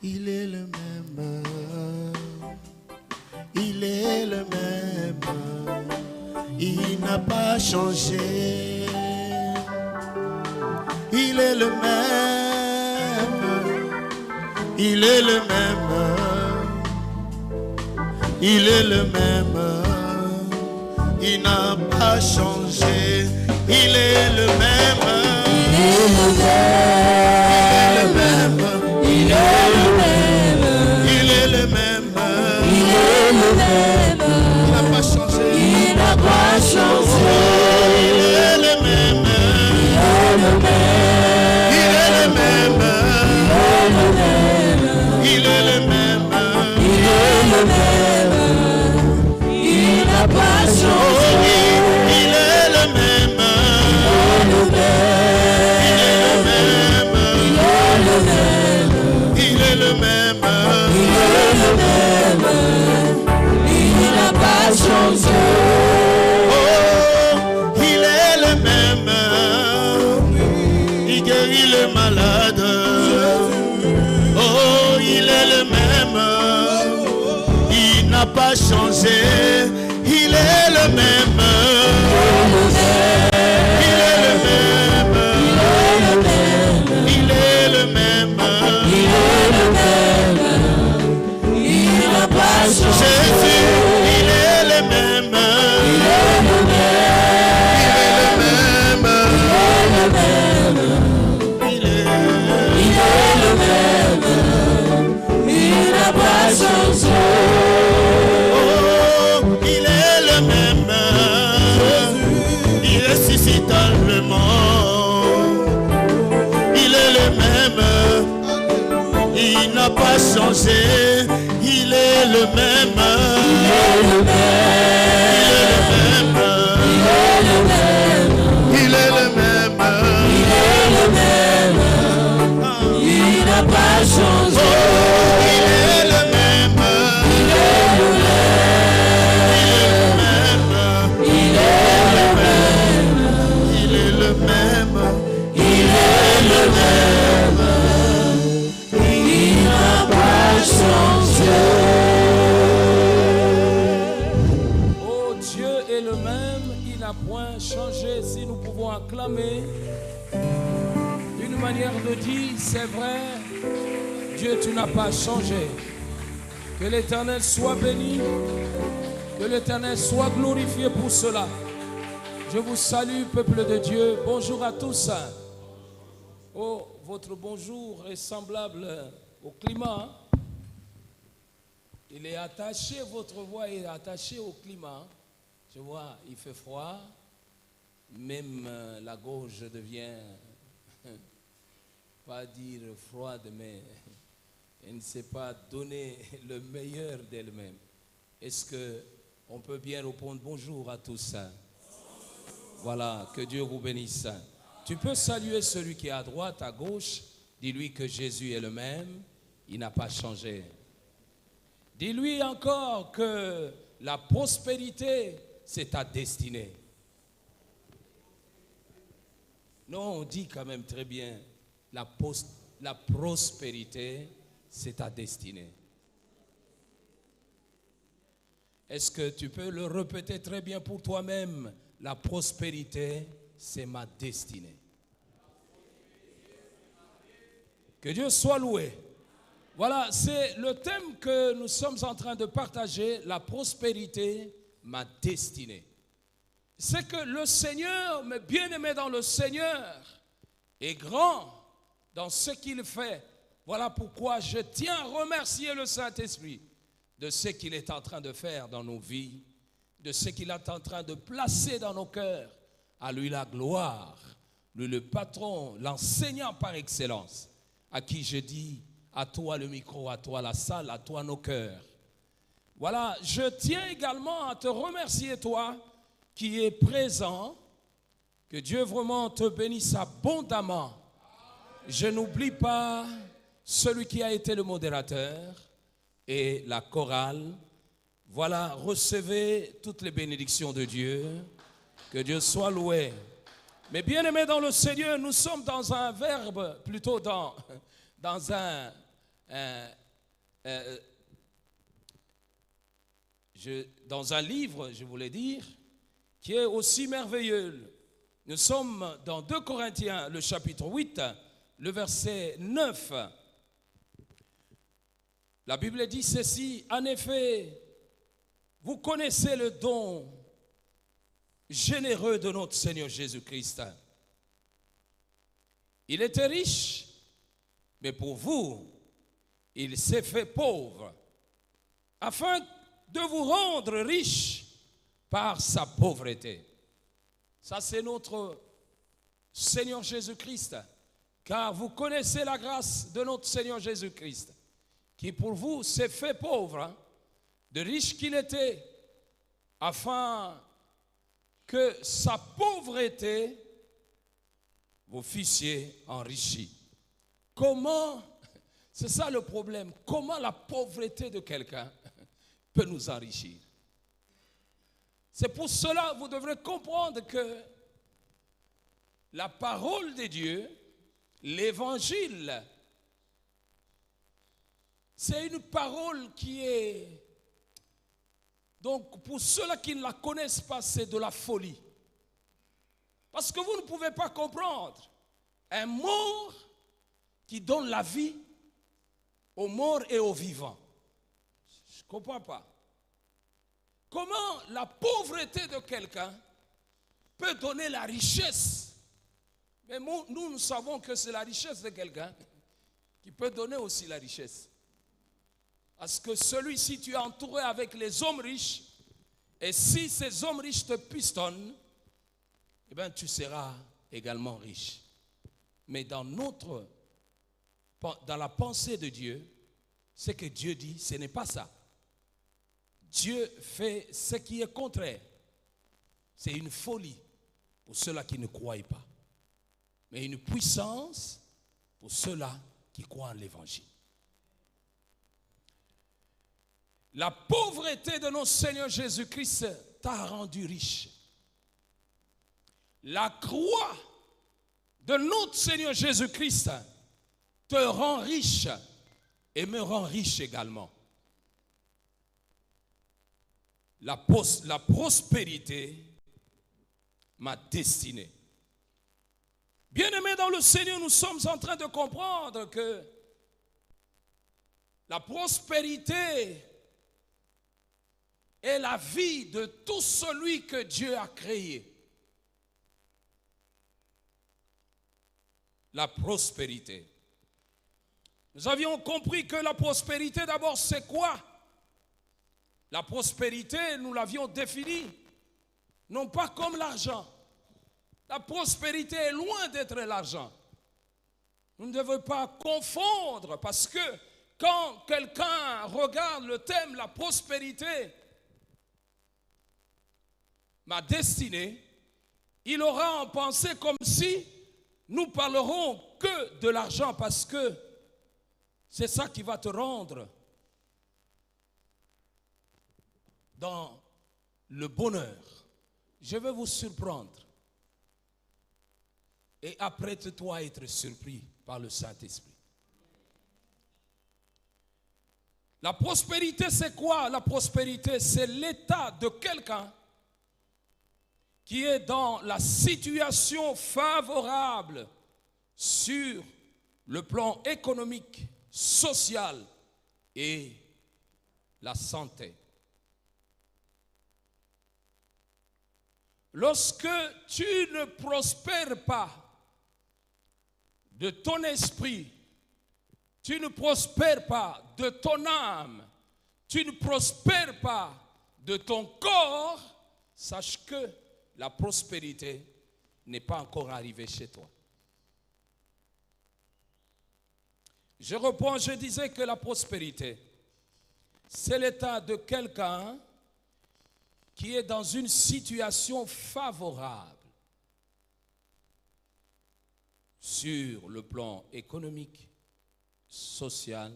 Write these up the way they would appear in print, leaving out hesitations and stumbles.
Il est le même. Il est le même. Il n'a pas changé. Il est le même. Il est le même. Il est le même. Il n'a pas changé. Il est le même. Il est le même. Il est le même. Il est le même. Il est le même. Il n'a pas changé. Il n'a pas changé. Il est le même. Il est le même. Il est le même. Il est le même. Il est le même. Il n'a pas changé. Il est le même. Il est le même. Il est le même. Il n'a pas changé. Oh, il est le même. Il guérit les malades. Oh, il est le même. Il n'a pas changé. Il est le même. Il est le même. Il est le même. Il est le même. Il n'a pas changé. Jésus, il est le même. Il est le même. Il est le même. Il est le même. Il n'a pas changé. Oh, il est le même. Il ressuscite le mort. Il est le même. Il n'a pas changé. Il est le même. Il est le même. Il est le même. Il est le même. Il est le même. Il est le même. Il n'a pas changé. Il est le même. Il est le même. Il est le même. Il est le même. Il est le même. Il n'a pas changé. Oh, Dieu est le même, il n'a point changé. Si nous pouvons acclamer une manière de dire, c'est vrai, Dieu, tu n'as pas changé. Que l'Éternel soit béni, que l'Éternel soit glorifié pour cela. Je vous salue, peuple de Dieu. Bonjour à tous. Oh, votre bonjour est semblable au climat. Il est attaché, votre voix est attachée au climat. Je vois, il fait froid. Même la gorge devient, pas dire froide, mais elle ne sait pas donner le meilleur d'elle-même. Est-ce qu'on peut bien répondre bonjour à tous? Voilà, que Dieu vous bénisse. Tu peux saluer celui qui est à droite, à gauche. Dis-lui que Jésus est le même, il n'a pas changé. Dis-lui encore que la prospérité, c'est ta destinée. Non, on dit quand même très bien, la prospérité, c'est ta destinée. Est-ce que tu peux le répéter très bien pour toi-même? La prospérité, c'est ma destinée. Que Dieu soit loué. Voilà, c'est le thème que nous sommes en train de partager, la prospérité, ma destinée. C'est que le Seigneur, mes bien-aimés dans le Seigneur, est grand dans ce qu'il fait. Voilà pourquoi je tiens à remercier le Saint-Esprit de ce qu'il est en train de faire dans nos vies, de ce qu'il est en train de placer dans nos cœurs. À lui la gloire, lui le patron, l'enseignant par excellence, à qui je dis, à toi le micro, à toi la salle, à toi nos cœurs. Voilà, je tiens également à te remercier, toi qui es présent, que Dieu vraiment te bénisse abondamment. Je n'oublie pas celui qui a été le modérateur et la chorale. Voilà, recevez toutes les bénédictions de Dieu. Que Dieu soit loué. Mais bien aimés dans le Seigneur, nous sommes dans un verbe, plutôt dans un dans un livre, je voulais dire, qui est aussi merveilleux. Nous sommes dans 2 Corinthiens, le chapitre 8, le verset 9. La Bible dit ceci: en effet, vous connaissez le don généreux de notre Seigneur Jésus-Christ. Il était riche, mais pour vous, il s'est fait pauvre, afin de vous rendre riche par sa pauvreté. Ça, c'est notre Seigneur Jésus-Christ. Car vous connaissez la grâce de notre Seigneur Jésus-Christ, qui pour vous s'est fait pauvre, de riche qu'il était, afin que sa pauvreté vous fussiez enrichis. Comment, c'est ça le problème, comment la pauvreté de quelqu'un peut nous enrichir? C'est pour cela que vous devrez comprendre que la parole de Dieu, l'évangile, c'est une parole qui est, donc pour ceux-là qui ne la connaissent pas, c'est de la folie. Parce que vous ne pouvez pas comprendre un mort qui donne la vie aux morts et aux vivants. Je ne comprends pas. Comment la pauvreté de quelqu'un peut donner la richesse? Mais nous savons que c'est la richesse de quelqu'un qui peut donner aussi la richesse. Parce que celui-ci, tu es entouré avec les hommes riches, et si ces hommes riches te pistonnent, eh bien, tu seras également riche. Mais dans la pensée de Dieu, ce que Dieu dit, ce n'est pas ça. Dieu fait ce qui est contraire. C'est une folie pour ceux-là qui ne croient pas, mais une puissance pour ceux-là qui croient en l'évangile. La pauvreté de notre Seigneur Jésus-Christ t'a rendu riche. La croix de notre Seigneur Jésus-Christ te rend riche et me rend riche également. La prospérité m'a destiné. Bien-aimés dans le Seigneur, nous sommes en train de comprendre que la prospérité est la vie de tout celui que Dieu a créé. La prospérité. Nous avions compris que la prospérité, d'abord, c'est quoi? La prospérité, nous l'avions définie, non pas comme l'argent. La prospérité est loin d'être l'argent. Nous ne devons pas confondre, parce que quand quelqu'un regarde le thème, la prospérité, ma destinée, il aura en pensée comme si nous parlerons que de l'argent, parce que c'est ça qui va te rendre dans le bonheur. Je vais vous surprendre. Et apprête-toi à être surpris par le Saint-Esprit. La prospérité, c'est quoi? La prospérité, c'est l'état de quelqu'un qui est dans la situation favorable sur le plan économique, social et la santé. Lorsque tu ne prospères pas de ton esprit, tu ne prospères pas de ton âme, tu ne prospères pas de ton corps, sache que la prospérité n'est pas encore arrivée chez toi. Je reprends, je disais que la prospérité, c'est l'état de quelqu'un qui est dans une situation favorable sur le plan économique, social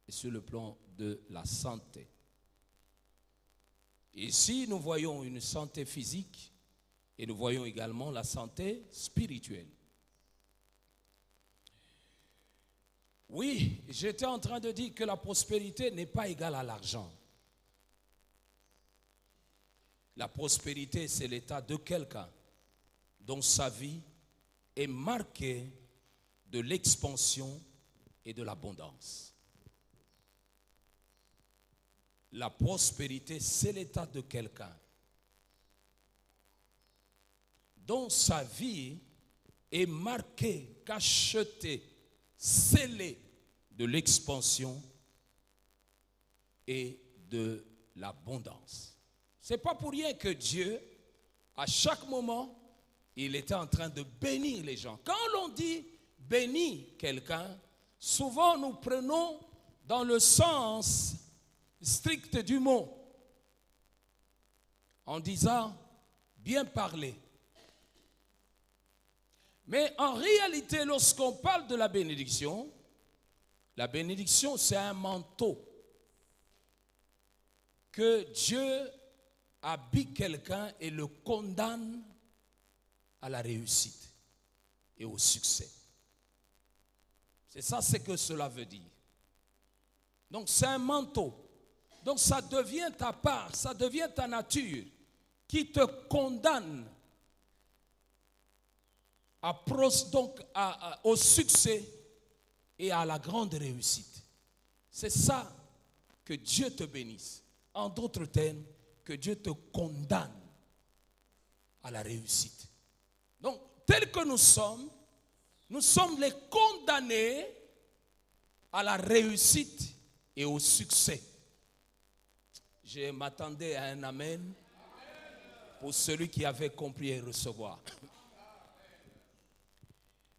et sur le plan de la santé. Ici, nous voyons une santé physique et nous voyons également la santé spirituelle. Oui, j'étais en train de dire que la prospérité n'est pas égale à l'argent. La prospérité, c'est l'état de quelqu'un dont sa vie est marquée de l'expansion et de l'abondance. La prospérité, c'est l'état de quelqu'un dont sa vie est marquée, cachetée, scellée de l'expansion et de l'abondance. Ce n'est pas pour rien que Dieu, à chaque moment, il était en train de bénir les gens. Quand l'on dit bénir quelqu'un, souvent nous prenons dans le sens strict du mot, en disant bien parler. Mais en réalité, lorsqu'on parle de la bénédiction, c'est un manteau que Dieu habille quelqu'un et le condamne à la réussite et au succès. C'est ça ce que cela veut dire. Donc c'est un manteau. Donc ça devient ta part, ça devient ta nature qui te condamne au succès et à la grande réussite. C'est ça que Dieu te bénisse. En d'autres termes, que Dieu te condamne à la réussite. Donc, tel que nous sommes les condamnés à la réussite et au succès. Je m'attendais à un amen pour celui qui avait compris et recevoir.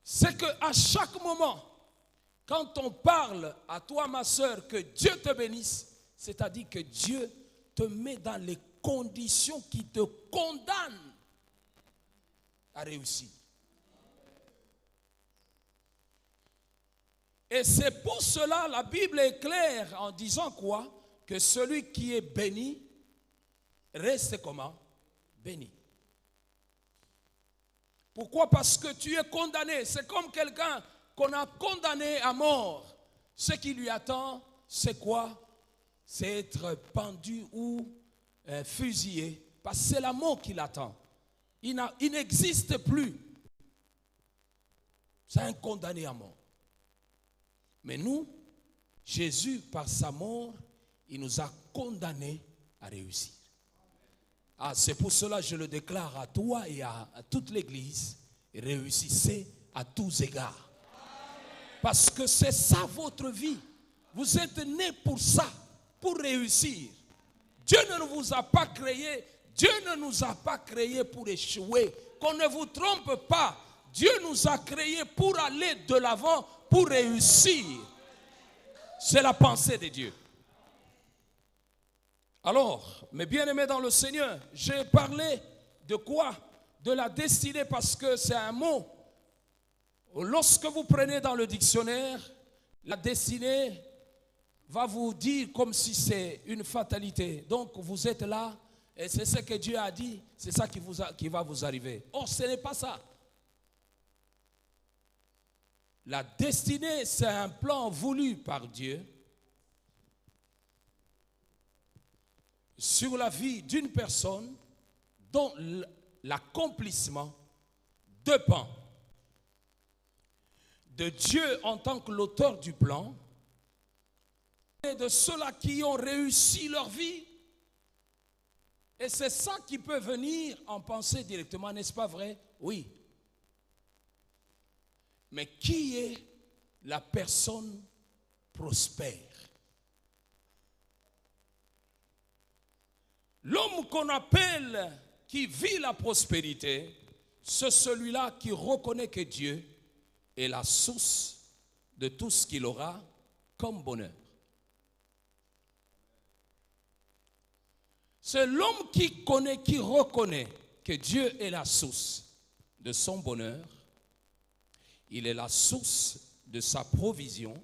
C'est qu'à chaque moment, quand on parle à toi, ma soeur, que Dieu te bénisse, c'est-à-dire que Dieu te met dans les conditions qui te condamnent à réussir. Et c'est pour cela, la Bible est claire en disant quoi? Que celui qui est béni reste comment? Béni. Pourquoi? Parce que tu es condamné. C'est comme quelqu'un qu'on a condamné à mort. Ce qui lui attend, c'est quoi? C'est être pendu ou fusillé. Parce que c'est la mort qui l'attend. Il n'existe plus. C'est un condamné à mort. Mais nous, Jésus, par sa mort, il nous a condamnés à réussir. Ah, c'est pour cela que je le déclare à toi et à toute l'Église. Réussissez à tous égards. Parce que c'est ça votre vie. Vous êtes nés pour ça, pour réussir. Dieu ne vous a pas créé, Dieu ne nous a pas créés pour échouer. Qu'on ne vous trompe pas. Dieu nous a créés pour aller de l'avant, pour réussir. C'est la pensée de Dieu. Alors, mes bien-aimés dans le Seigneur, j'ai parlé de quoi? De la destinée, parce que c'est un mot. Lorsque vous prenez dans le dictionnaire, la destinée va vous dire comme si c'est une fatalité. Donc vous êtes là, et c'est ce que Dieu a dit, c'est ça qui va vous arriver. Or, ce n'est pas ça. La destinée, c'est un plan voulu par Dieu sur la vie d'une personne dont l'accomplissement dépend de Dieu en tant que l'auteur du plan et de ceux-là qui ont réussi leur vie. Et c'est ça qui peut venir en pensée directement, n'est-ce pas vrai? Oui. Mais qui est la personne prospère? L'homme qu'on appelle, qui vit la prospérité, c'est celui-là qui reconnaît que Dieu est la source de tout ce qu'il aura comme bonheur. C'est l'homme qui connaît, qui reconnaît que Dieu est la source de son bonheur. Il est la source de sa provision.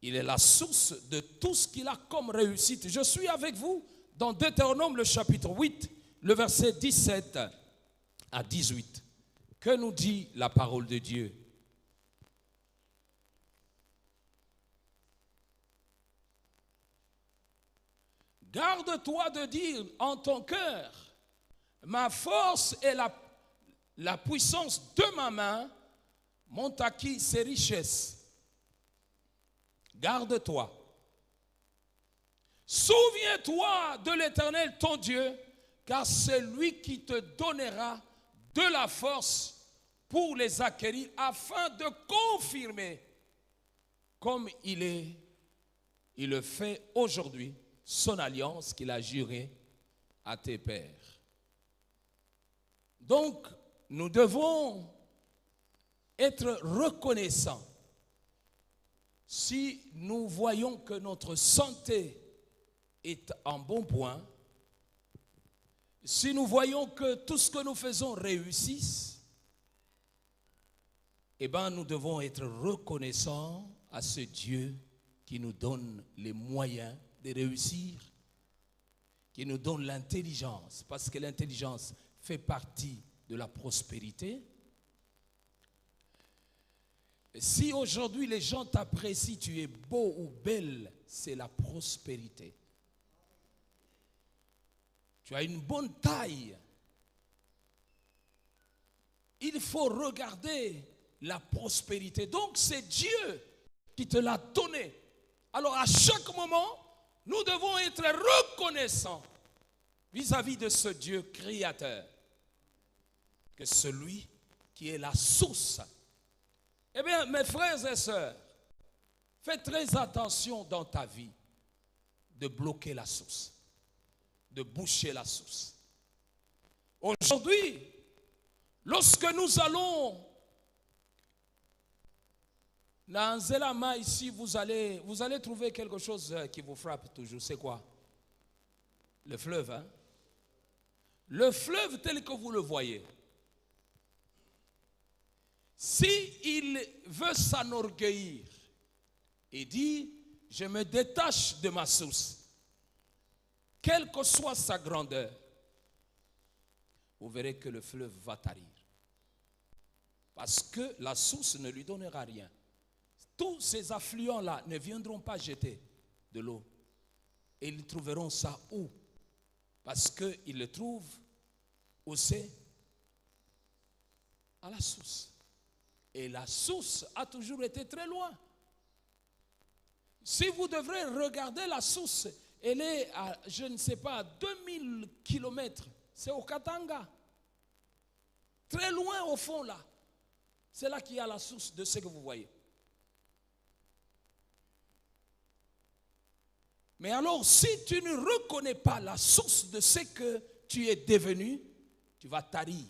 Il est la source de tout ce qu'il a comme réussite. Je suis avec vous dans Deutéronome, le chapitre 8, le verset 17 à 18. Que nous dit la parole de Dieu? Garde-toi de dire en ton cœur, ma force et la puissance de ma main m'ont acquis ces richesses. Garde-toi. Souviens-toi de l'Éternel ton Dieu, car c'est lui qui te donnera de la force pour les acquérir, afin de confirmer, comme il le fait aujourd'hui, son alliance qu'il a jurée à tes pères. Donc, nous devons être reconnaissants si nous voyons que notre santé est en bon point, si nous voyons que tout ce que nous faisons réussisse, eh bien, nous devons être reconnaissants à ce Dieu qui nous donne les moyens de réussir, qui nous donne l'intelligence, parce que l'intelligence fait partie de la prospérité. Si aujourd'hui les gens t'apprécient, tu es beau ou belle, c'est la prospérité. Tu as une bonne taille. Il faut regarder la prospérité. Donc c'est Dieu qui te l'a donné. Alors à chaque moment, nous devons être reconnaissants vis-à-vis de ce Dieu créateur, que celui qui est la source. Eh bien, mes frères et sœurs, faites très attention dans ta vie de bloquer la source, de boucher la source. Aujourd'hui, lorsque nous allons dans Zelama ici, vous allez trouver quelque chose qui vous frappe toujours. C'est quoi? Le fleuve, hein? Le fleuve tel que vous le voyez. S'il veut s'enorgueillir et dit, je me détache de ma source, quelle que soit sa grandeur, vous verrez que le fleuve va tarir. Parce que la source ne lui donnera rien. Tous ces affluents-là ne viendront pas jeter de l'eau. Et ils trouveront ça où? Parce qu'ils le trouvent où c'est? À la source. Et la source a toujours été très loin. Si vous devrez regarder la source, elle est à, je ne sais pas, à 2000 kilomètres. C'est au Katanga. Très loin au fond là. C'est là qu'il y a la source de ce que vous voyez. Mais alors, si tu ne reconnais pas la source de ce que tu es devenu, tu vas tarir.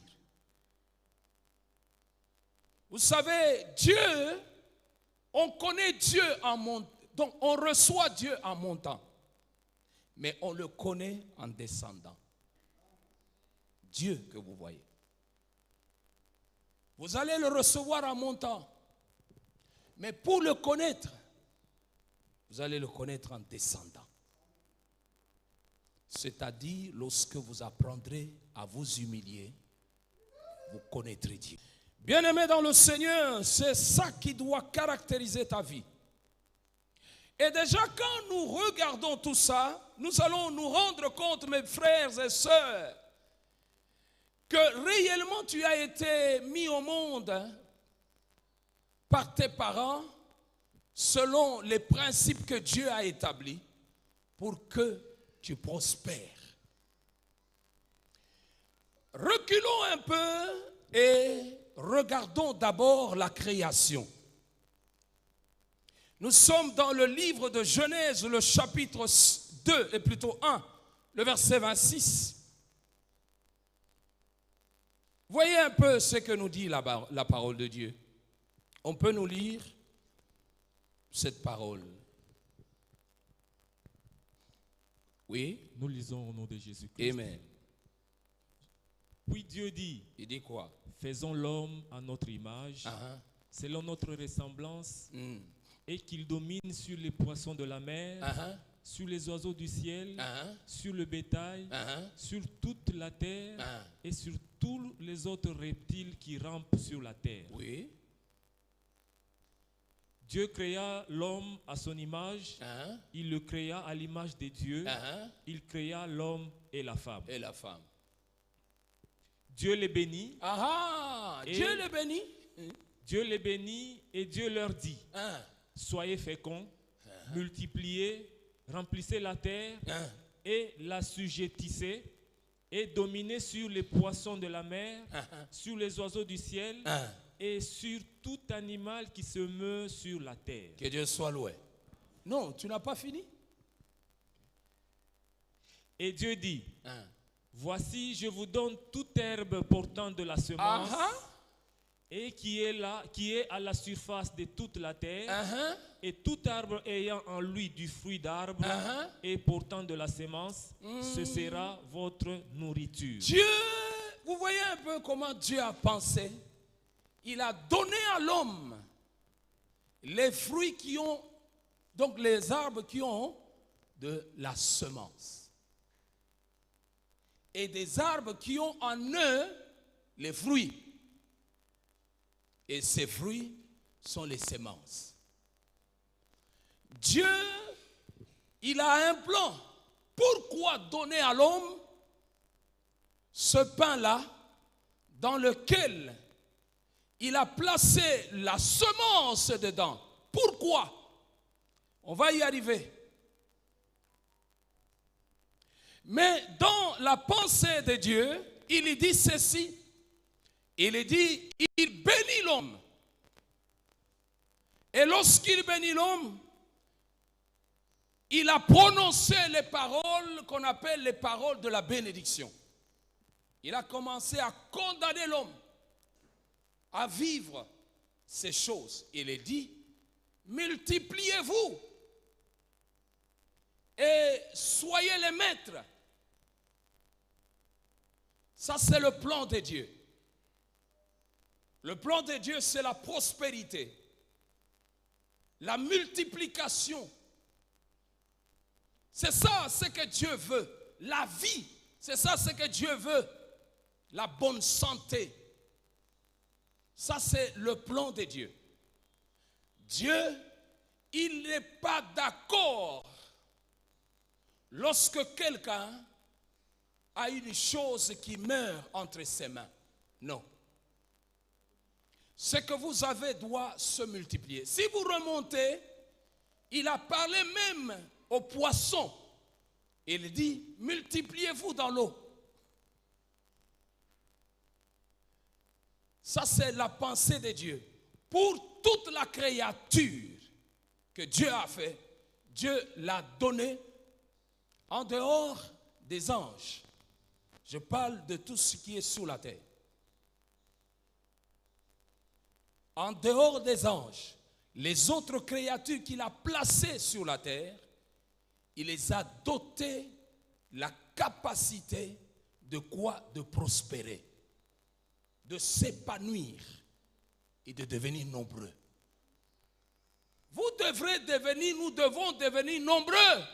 Vous savez, Dieu, on connaît Dieu en montant. Donc, on reçoit Dieu en montant. Mais on le connaît en descendant. Dieu que vous voyez. Vous allez le recevoir en montant. Mais pour le connaître, vous allez le connaître en descendant. C'est-à-dire, lorsque vous apprendrez à vous humilier, vous connaîtrez Dieu. Bien-aimé dans le Seigneur, c'est ça qui doit caractériser ta vie. Et déjà, quand nous regardons tout ça, nous allons nous rendre compte, mes frères et sœurs, que réellement tu as été mis au monde par tes parents selon les principes que Dieu a établis pour que tu prospères. Reculons un peu et regardons d'abord la création. Nous sommes dans le livre de Genèse, le chapitre 2, et plutôt 1, le verset 26. Voyez un peu ce que nous dit la parole de Dieu. On peut nous lire cette parole. Oui. Nous lisons au nom de Jésus-Christ. Amen. Puis Dieu dit, il dit quoi? Faisons l'homme à notre image, selon notre ressemblance, et qu'il domine sur les poissons de la mer, sur les oiseaux du ciel, sur le bétail, sur toute la terre et sur tous les autres reptiles qui rampent sur la terre. Oui. Dieu créa l'homme à son image. Il le créa à l'image de Dieu. Il créa l'homme et la femme. Dieu les bénit. Dieu les bénit. Dieu les bénit et Dieu leur dit, soyez féconds, multipliez, remplissez la terre et l'assujettissez et dominez sur les poissons de la mer, sur les oiseaux du ciel et sur tout animal qui se meut sur la terre. Que Dieu soit loué. Non, tu n'as pas fini. Et Dieu dit, voici, je vous donne toute herbe portant de la semence et qui est à la surface de toute la terre, et tout arbre ayant en lui du fruit d'arbre et portant de la semence, ce sera votre nourriture. Dieu, vous voyez un peu comment Dieu a pensé. Il a donné à l'homme les fruits qui ont, donc les arbres qui ont de la semence. Et des arbres qui ont en eux les fruits. Et ces fruits sont les semences. Dieu, il a un plan. Pourquoi donner à l'homme ce pain-là dans lequel il a placé la semence dedans? Pourquoi? On va y arriver. Mais dans la pensée de Dieu, il dit ceci. Il dit, il bénit l'homme. Et lorsqu'il bénit l'homme, il a prononcé les paroles qu'on appelle les paroles de la bénédiction. Il a commencé à condamner l'homme à vivre ces choses. Il est dit, multipliez-vous et soyez les maîtres. Ça, c'est le plan de Dieu. Le plan de Dieu, c'est la prospérité, la multiplication. C'est ça ce que Dieu veut. La vie, c'est ça ce que Dieu veut. La bonne santé. Ça, c'est le plan de Dieu. Dieu, il n'est pas d'accord lorsque quelqu'un a une chose qui meurt entre ses mains. Non. Ce que vous avez doit se multiplier. Si vous remontez, il a parlé même aux poissons. Il dit, multipliez-vous dans l'eau. Ça, c'est la pensée de Dieu. Pour toute la créature que Dieu a fait, Dieu l'a donné en dehors des anges. Je parle de tout ce qui est sous la terre. En dehors des anges, les autres créatures qu'il a placées sur la terre, il les a dotées la capacité de quoi? De prospérer, de s'épanouir et de devenir nombreux. Vous devrez devenir, nous devons devenir nombreux.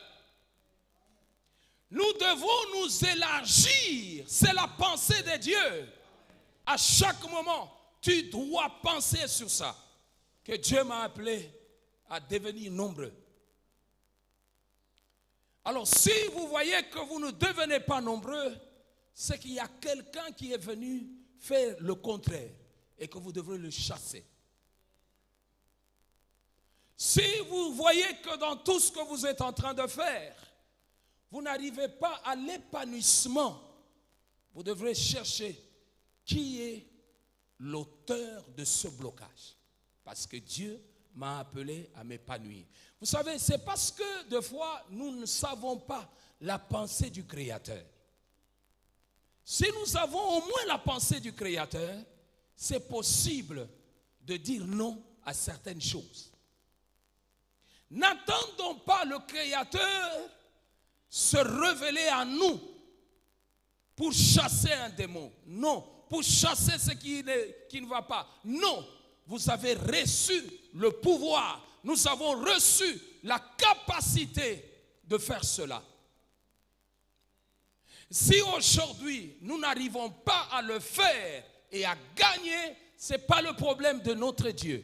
Nous devons nous élargir. C'est la pensée de Dieu. À chaque moment, tu dois penser sur ça. Que Dieu m'a appelé à devenir nombreux. Alors, si vous voyez que vous ne devenez pas nombreux, c'est qu'il y a quelqu'un qui est venu faire le contraire et que vous devrez le chasser. Si vous voyez que dans tout ce que vous êtes en train de faire, vous n'arrivez pas à l'épanouissement, vous devrez chercher qui est l'auteur de ce blocage. Parce que Dieu m'a appelé à m'épanouir. Vous savez, c'est parce que des fois, nous ne savons pas la pensée du Créateur. Si nous avons au moins la pensée du Créateur, c'est possible de dire non à certaines choses. N'attendons pas le Créateur se révéler à nous pour chasser un démon. Non, pour chasser ce qui ne va pas. Non, vous avez reçu le pouvoir. Nous avons reçu la capacité de faire cela. Si aujourd'hui nous n'arrivons pas à le faire et à gagner, ce n'est pas le problème de notre Dieu.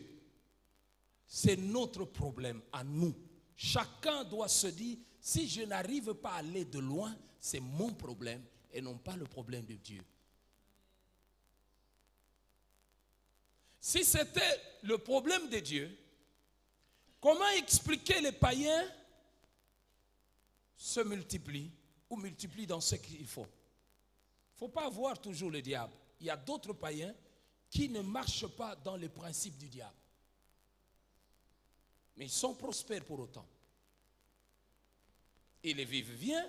c'est notre problème à nous. Chacun doit se dire, si je n'arrive pas à aller de loin, c'est mon problème et non pas le problème de Dieu. Si c'était le problème de Dieu, comment expliquer les païens se multiplient ou multiplient dans ce qu'il faut? Il ne faut pas voir toujours le diable. Il y a d'autres païens qui ne marchent pas dans les principes du diable. Mais ils sont prospères pour autant. Ils vivent bien,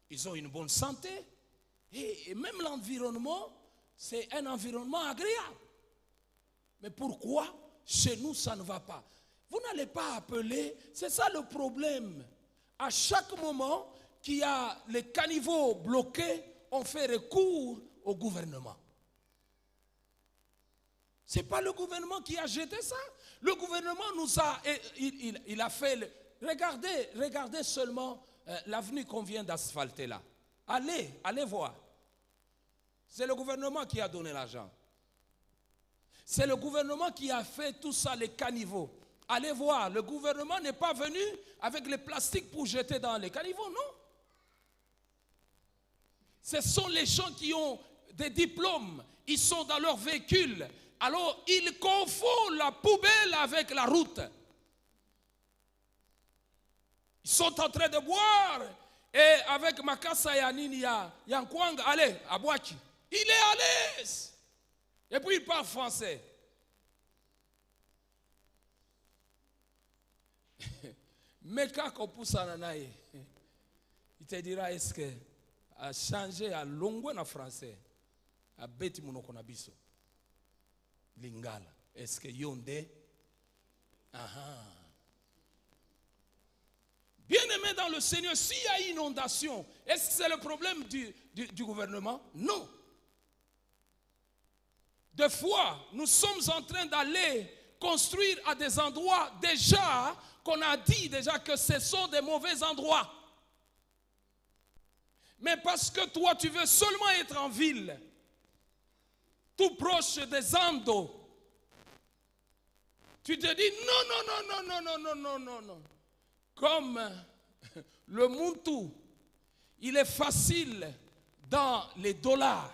ils ont une bonne santé, et même l'environnement, c'est un environnement agréable. Mais pourquoi chez nous ça ne va pas? Vous n'allez pas appeler, c'est ça le problème. À chaque moment qu'il y a les caniveaux bloqués, on fait recours au gouvernement. Ce n'est pas le gouvernement qui a jeté ça. Le gouvernement nous a, il a fait, regardez seulement l'avenue qu'on vient d'asphalter là. Allez voir. C'est le gouvernement qui a donné l'argent. C'est le gouvernement qui a fait tout ça, les caniveaux. Allez voir, le gouvernement n'est pas venu avec les plastiques pour jeter dans les caniveaux, non. Ce sont les gens qui ont des diplômes, ils sont dans leur véhicule. Alors, ils confondent la poubelle avec la route. Ils sont en train de boire. Et avec Makasa Yanini, Yankwang, allez, à Boachi. Il est à l'aise. Et puis il parle français. Mais quand on pousse à Nanaï, il te dira, est-ce que a changé à longue en français, à Beti Monokonabiso, Lingala, est-ce que Yonde? Bien-aimé dans le Seigneur, s'il y a inondation, est-ce que c'est le problème du gouvernement? Non. Des fois, nous sommes en train d'aller construire à des endroits déjà qu'on a dit déjà que ce sont des mauvais endroits. Mais parce que toi, tu veux seulement être en ville, tout proche des Andes, tu te dis non. Comme le Muntu, il est facile dans les dollars.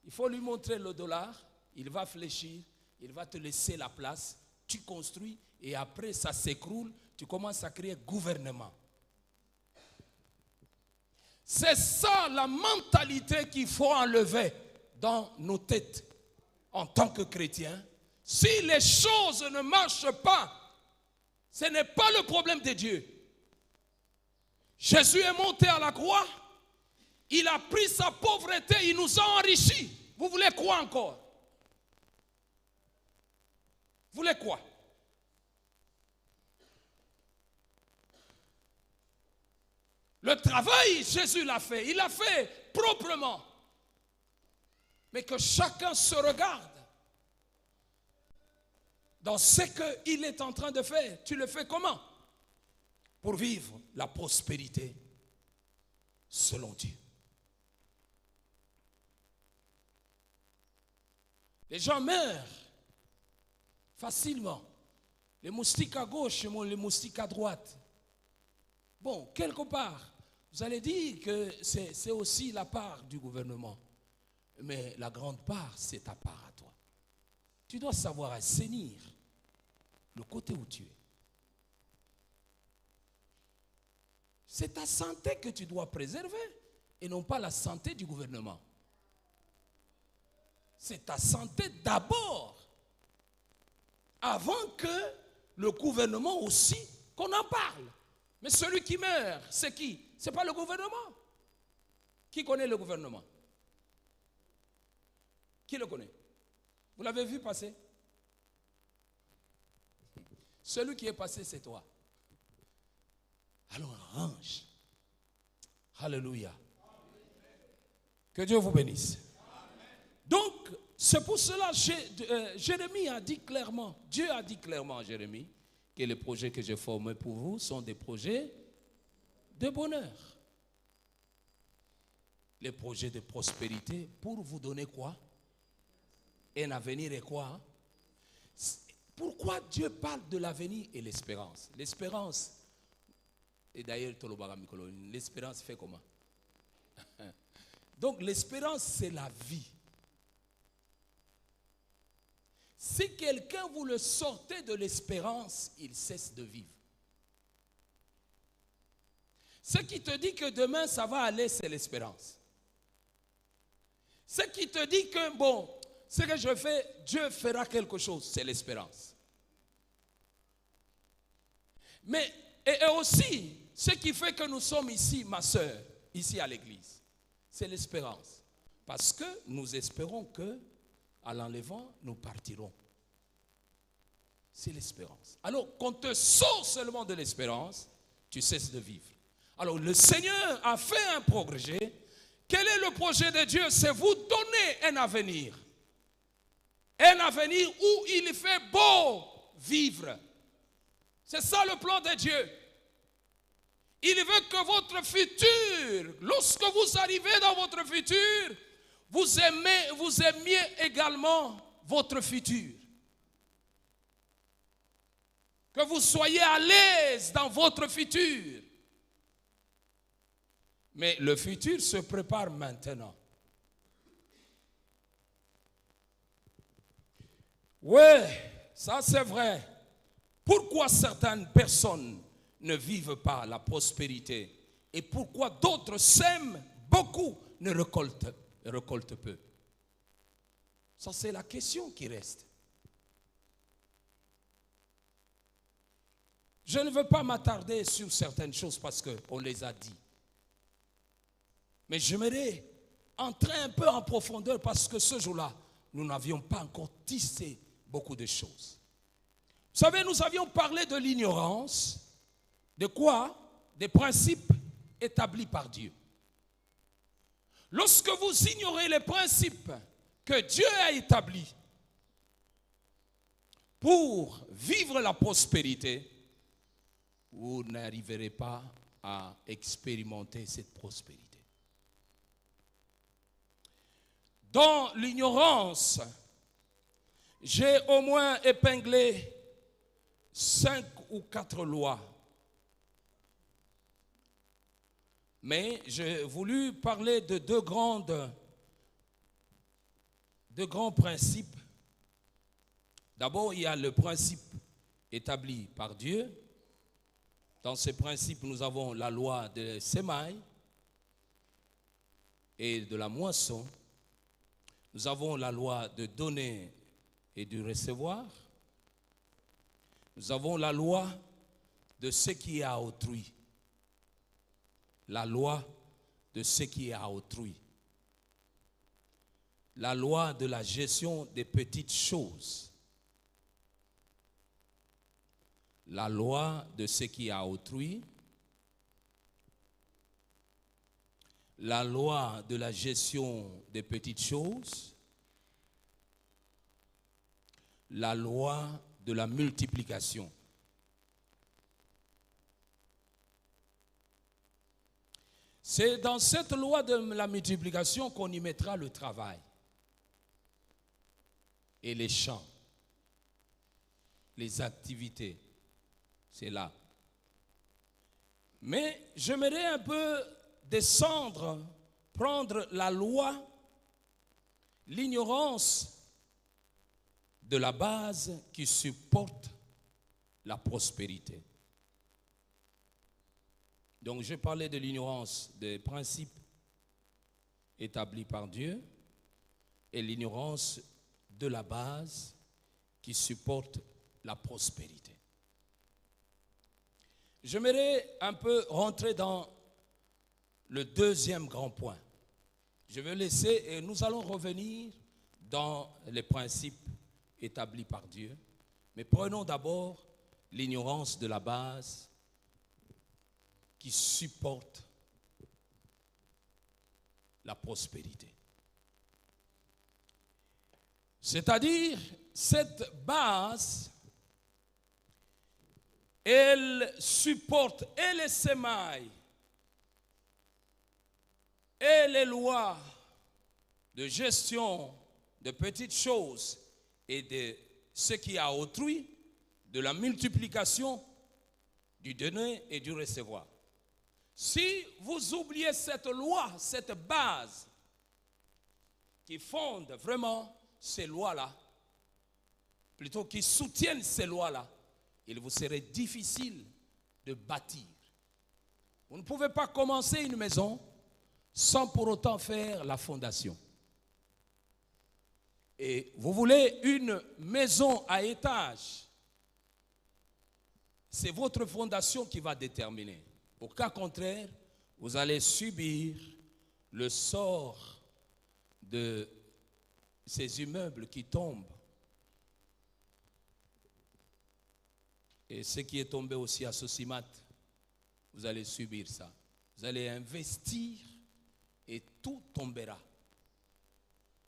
Il faut lui montrer le dollar, il va fléchir, il va te laisser la place, tu construis et après ça s'écroule, tu commences à créer gouvernement. C'est ça la mentalité qu'il faut enlever dans nos têtes en tant que chrétiens. Si les choses ne marchent pas, ce n'est pas le problème de Dieu. Jésus est monté à la croix, il a pris sa pauvreté, il nous a enrichis. Vous voulez quoi encore? Vous voulez quoi? Le travail, Jésus l'a fait. Il l'a fait proprement. Mais que chacun se regarde dans ce qu'il est en train de faire. Tu le fais comment? Pour vivre la prospérité selon Dieu. Les gens meurent facilement. Les moustiques à gauche, les moustiques à droite. Bon, quelque part, vous allez dire que c'est aussi la part du gouvernement. Mais la grande part, c'est ta part à toi. Tu dois savoir assainir le côté où tu es. C'est ta santé que tu dois préserver et non pas la santé du gouvernement. C'est ta santé d'abord, avant que le gouvernement aussi, qu'on en parle. Mais celui qui meurt, c'est qui? Ce n'est pas le gouvernement. Qui connaît le gouvernement? Qui le connaît? Vous l'avez vu passer? Celui qui est passé, c'est toi. Alors range. Alléluia. Que Dieu vous bénisse. Donc, c'est pour cela que Jérémie a dit clairement, Dieu a dit clairement à Jérémie, que les projets que j'ai formés pour vous sont des projets de bonheur. Les projets de prospérité pour vous donner quoi? Un avenir et quoi? Pourquoi Dieu parle de l'avenir et l'espérance? L'espérance, et d'ailleurs, l'espérance fait comment? Donc l'espérance, c'est la vie. Si quelqu'un vous le sortez de l'espérance, il cesse de vivre. Ce qui te dit que demain ça va aller, c'est l'espérance. Ce qui te dit que bon, ce que je fais, Dieu fera quelque chose, c'est l'espérance. Mais et aussi, ce qui fait que nous sommes ici, ma soeur, ici à l'église, c'est l'espérance. Parce que nous espérons que à l'enlèvement, nous partirons. C'est l'espérance. Alors, qu'on te sort seulement de l'espérance, tu cesses de vivre. Alors, le Seigneur a fait un projet. Quel est le projet de Dieu? C'est vous donner un avenir. Un avenir où il fait beau vivre. C'est ça le plan de Dieu. Il veut que votre futur, lorsque vous arrivez dans votre futur, vous aimiez également votre futur. Que vous soyez à l'aise dans votre futur. Mais le futur se prépare maintenant. Oui, ça c'est vrai. Pourquoi certaines personnes ne vivent pas la prospérité et pourquoi d'autres sèment beaucoup, ne récoltent peu? Ça c'est la question qui reste. Je ne veux pas m'attarder sur certaines choses parce qu'on les a dit. Mais j'aimerais entrer un peu en profondeur parce que ce jour-là, nous n'avions pas encore tissé beaucoup de choses. Vous savez, nous avions parlé de l'ignorance. De quoi? Des principes établis par Dieu. Lorsque vous ignorez les principes que Dieu a établis pour vivre la prospérité, vous n'arriverez pas à expérimenter cette prospérité. Dans l'ignorance, j'ai au moins épinglé 5 ou 4 lois. Mais j'ai voulu parler de deux grands principes. D'abord, il y a le principe établi par Dieu. Dans ces principes, nous avons la loi de sémailles et de la moisson. Nous avons la loi de donner et de recevoir. Nous avons la loi de ce qui est à autrui. La loi de ce qui est à autrui. La loi de la gestion des petites choses. La loi de ce qui est à autrui. La loi de la gestion des petites choses. La loi de la multiplication. C'est dans cette loi de la multiplication qu'on y mettra le travail et les champs, les activités. C'est là. Mais j'aimerais un peu descendre, prendre la loi, l'ignorance de la base qui supporte la prospérité. Donc je parlais de l'ignorance des principes établis par Dieu et l'ignorance de la base qui supporte la prospérité. J'aimerais un peu rentrer dans le deuxième grand point. Je vais laisser et nous allons revenir dans les principes établis par Dieu. Mais prenons d'abord l'ignorance de la base qui supporte la prospérité. C'est-à-dire, cette base, elle supporte et les sémailles, et les lois de gestion de petites choses et de ce qui est à autrui, de la multiplication, du donner et du recevoir. Si vous oubliez cette loi, cette base qui fonde vraiment ces lois-là, plutôt qui soutiennent ces lois-là, il vous serait difficile de bâtir. Vous ne pouvez pas commencer une maison sans pour autant faire la fondation. Et vous voulez une maison à étage, c'est votre fondation qui va déterminer. Au cas contraire, vous allez subir le sort de ces immeubles qui tombent. Et ce qui est tombé aussi à Sosimat, vous allez subir ça. Vous allez investir et tout tombera.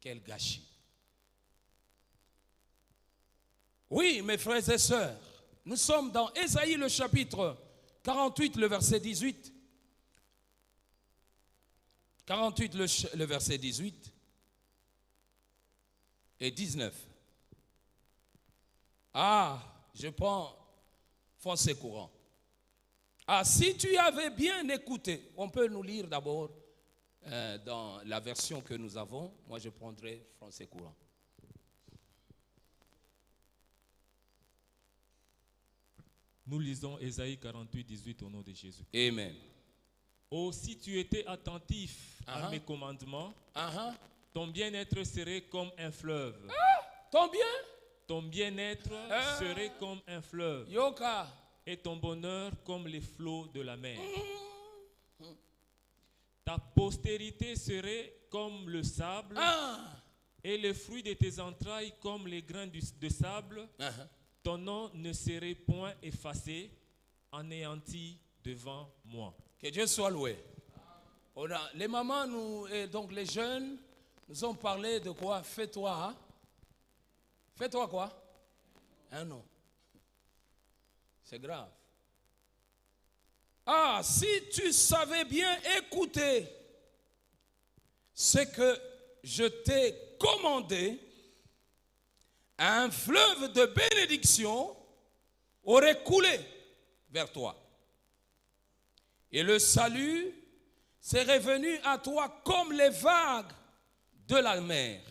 Quel gâchis. Oui, mes frères et sœurs, nous sommes dans Ésaïe le chapitre 48, le verset 18. 48, le verset 18 et 19. Ah, je prends français courant. Ah, si tu avais bien écouté, on peut nous lire d'abord dans la version que nous avons. Moi, je prendrai français courant. Nous lisons Ésaïe 48, 18 au nom de Jésus. Amen. Oh, si tu étais attentif à mes commandements, ton bien-être serait comme un fleuve. Ton bien? Ton bien-être serait comme un fleuve. Yoka. Et ton bonheur comme les flots de la mer. Ta postérité serait comme le sable, et le fruit de tes entrailles comme les grains de sable. Ton nom ne serait point effacé, anéanti devant moi. Que Dieu soit loué. Les mamans, et donc les jeunes, nous ont parlé de quoi? Fais-toi. Hein? Fais-toi quoi? Un nom. C'est grave. Ah, si tu savais bien écouter ce que je t'ai commandé, un fleuve de bénédiction aurait coulé vers toi. Et le salut serait venu à toi comme les vagues de la mer.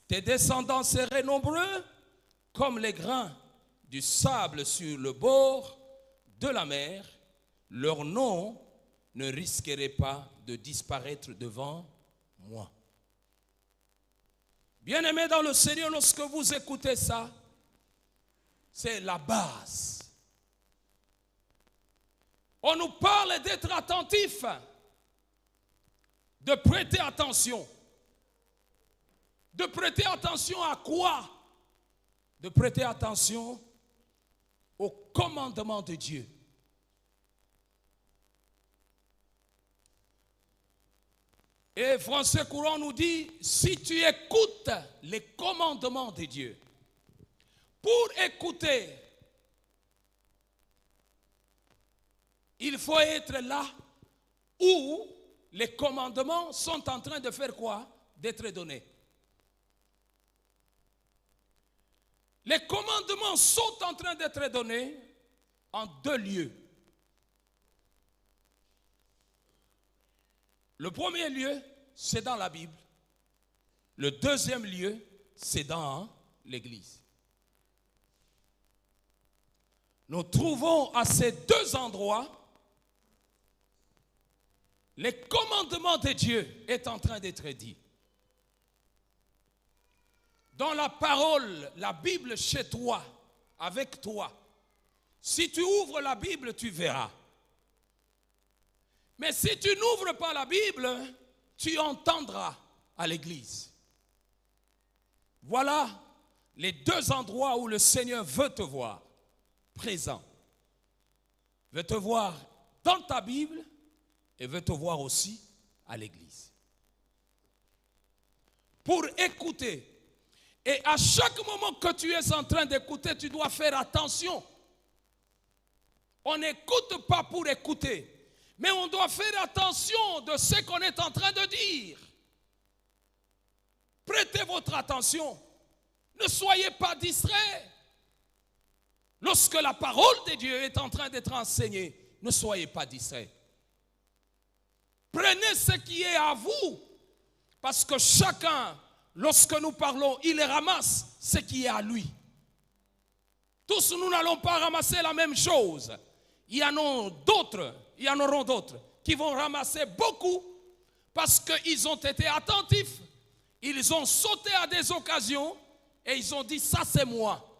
Tes descendants seraient nombreux comme les grains du sable sur le bord de la mer. Leur nom ne risquerait pas de disparaître devant moi. Bien-aimés dans le Seigneur, lorsque vous écoutez ça, c'est la base. On nous parle d'être attentif, de prêter attention. De prêter attention à quoi? De prêter attention au commandement de Dieu. Et Français courant nous dit, si tu écoutes les commandements de Dieu, pour écouter, il faut être là où les commandements sont en train de faire quoi? D'être donnés. Les commandements sont en train d'être donnés en deux lieux. Le premier lieu, c'est dans la Bible. Le deuxième lieu, c'est dans l'Église. Nous trouvons à ces deux endroits les commandements de Dieu est en train d'être dit. Dans la parole, la Bible chez toi, avec toi. Si tu ouvres la Bible, tu verras. Mais si tu n'ouvres pas la Bible, tu entendras à l'église. Voilà les deux endroits où le Seigneur veut te voir présent. Veut te voir dans ta Bible et veut te voir aussi à l'église. Pour écouter. Et à chaque moment que tu es en train d'écouter, tu dois faire attention. On n'écoute pas pour écouter. Mais on doit faire attention de ce qu'on est en train de dire. Prêtez votre attention. Ne soyez pas distraits. Lorsque la parole de Dieu est en train d'être enseignée, ne soyez pas distraits. Prenez ce qui est à vous. Parce que chacun, lorsque nous parlons, il ramasse ce qui est à lui. Tous, nous n'allons pas ramasser la même chose. Il y en aura d'autres qui vont ramasser beaucoup parce qu'ils ont été attentifs. Ils ont sauté à des occasions et ils ont dit, ça c'est moi.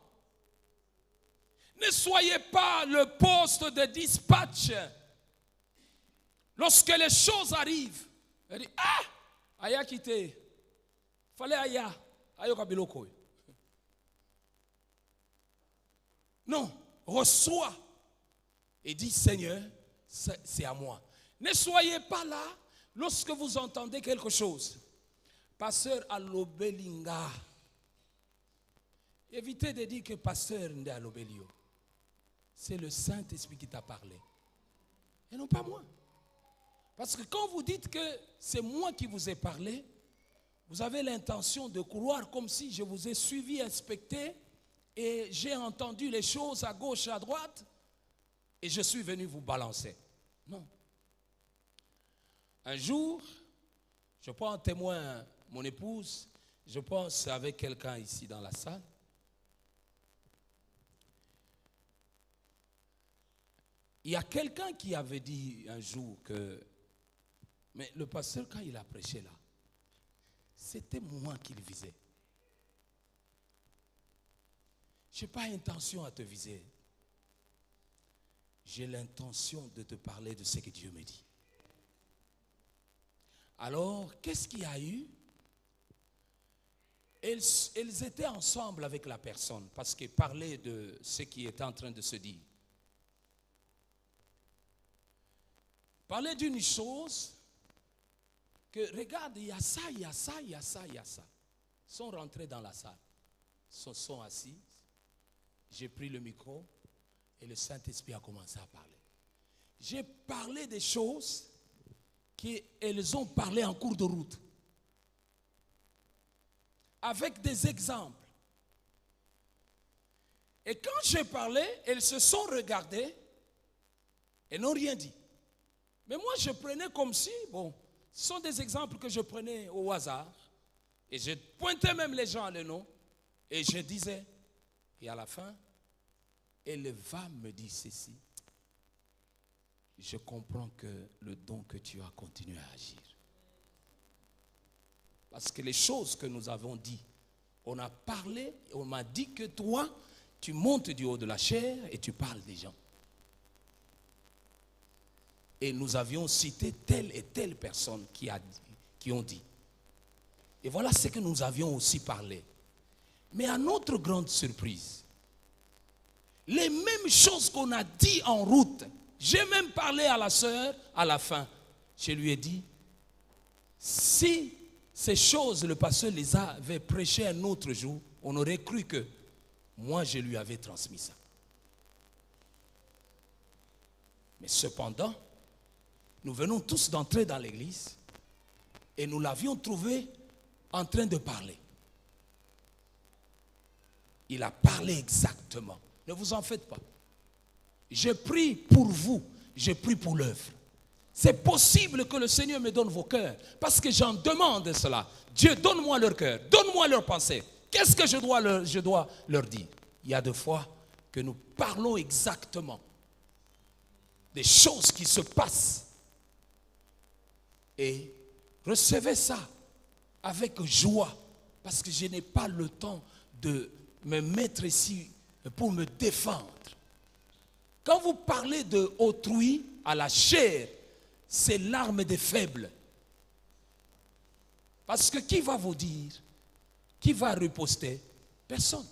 Ne soyez pas le poste de dispatch. Lorsque les choses arrivent, elle dit, ah, aya quitté. Fallait aya, ayo kabiloko. Non, reçois et dis, Seigneur, c'est à moi. Ne soyez pas là lorsque vous entendez quelque chose. Pasteur Alobelinga. Évitez de dire que pasteur Nde Alobelio. C'est le Saint-Esprit qui t'a parlé. Et non pas moi. Parce que quand vous dites que c'est moi qui vous ai parlé, vous avez l'intention de croire comme si je vous ai suivi, inspecté, et j'ai entendu les choses à gauche, à droite, et je suis venu vous balancer. Non. Un jour, je prends en témoin mon épouse, je pense avec quelqu'un ici dans la salle. Il y a quelqu'un qui avait dit un jour que, mais le pasteur, quand il a prêché là, c'était moi qu'il visait. Je n'ai pas intention à te viser. J'ai l'intention de te parler de ce que Dieu me dit. Alors, qu'est-ce qu'il y a eu? Elles étaient ensemble avec la personne parce qu'elles parlaient de ce qui était en train de se dire. Parlaient d'une chose que, regarde, il y a ça, il y a ça, il y a ça, il y a ça. Ils sont rentrés dans la salle, ils sont assis. J'ai pris le micro et le Saint-Esprit a commencé à parler. J'ai parlé des choses qu'elles ont parlé en cours de route. Avec des exemples. Et quand j'ai parlé, elles se sont regardées et n'ont rien dit. Mais moi, je prenais comme si, bon, ce sont des exemples que je prenais au hasard. Et je pointais même les gens à le nom. Et je disais, et à la fin, elle va me dire ceci. Je comprends que le don que tu as continué à agir. Parce que les choses que nous avons dit, on a parlé, on m'a dit que toi, tu montes du haut de la chair et tu parles des gens. Et nous avions cité telle et telle personne qui ont dit. Et voilà ce que nous avions aussi parlé. Mais à notre grande surprise, les mêmes choses qu'on a dit en route, j'ai même parlé à la sœur à la fin. Je lui ai dit, si ces choses, le pasteur les avait prêchées un autre jour, on aurait cru que moi je lui avais transmis ça. Mais cependant, nous venons tous d'entrer dans l'église et nous l'avions trouvé en train de parler. Il a parlé exactement. Ne vous en faites pas. Je prie pour vous, je prie pour l'œuvre. C'est possible que le Seigneur me donne vos cœurs parce que j'en demande cela. Dieu, donne-moi leur cœur, donne-moi leur pensée. Qu'est-ce que je dois leur dire? Il y a des fois que nous parlons exactement des choses qui se passent. Et recevez ça avec joie parce que je n'ai pas le temps de me mettre ici pour me défendre. Quand vous parlez de autrui à la chair, c'est l'arme des faibles. Parce que qui va vous dire? Qui va riposter? Personne.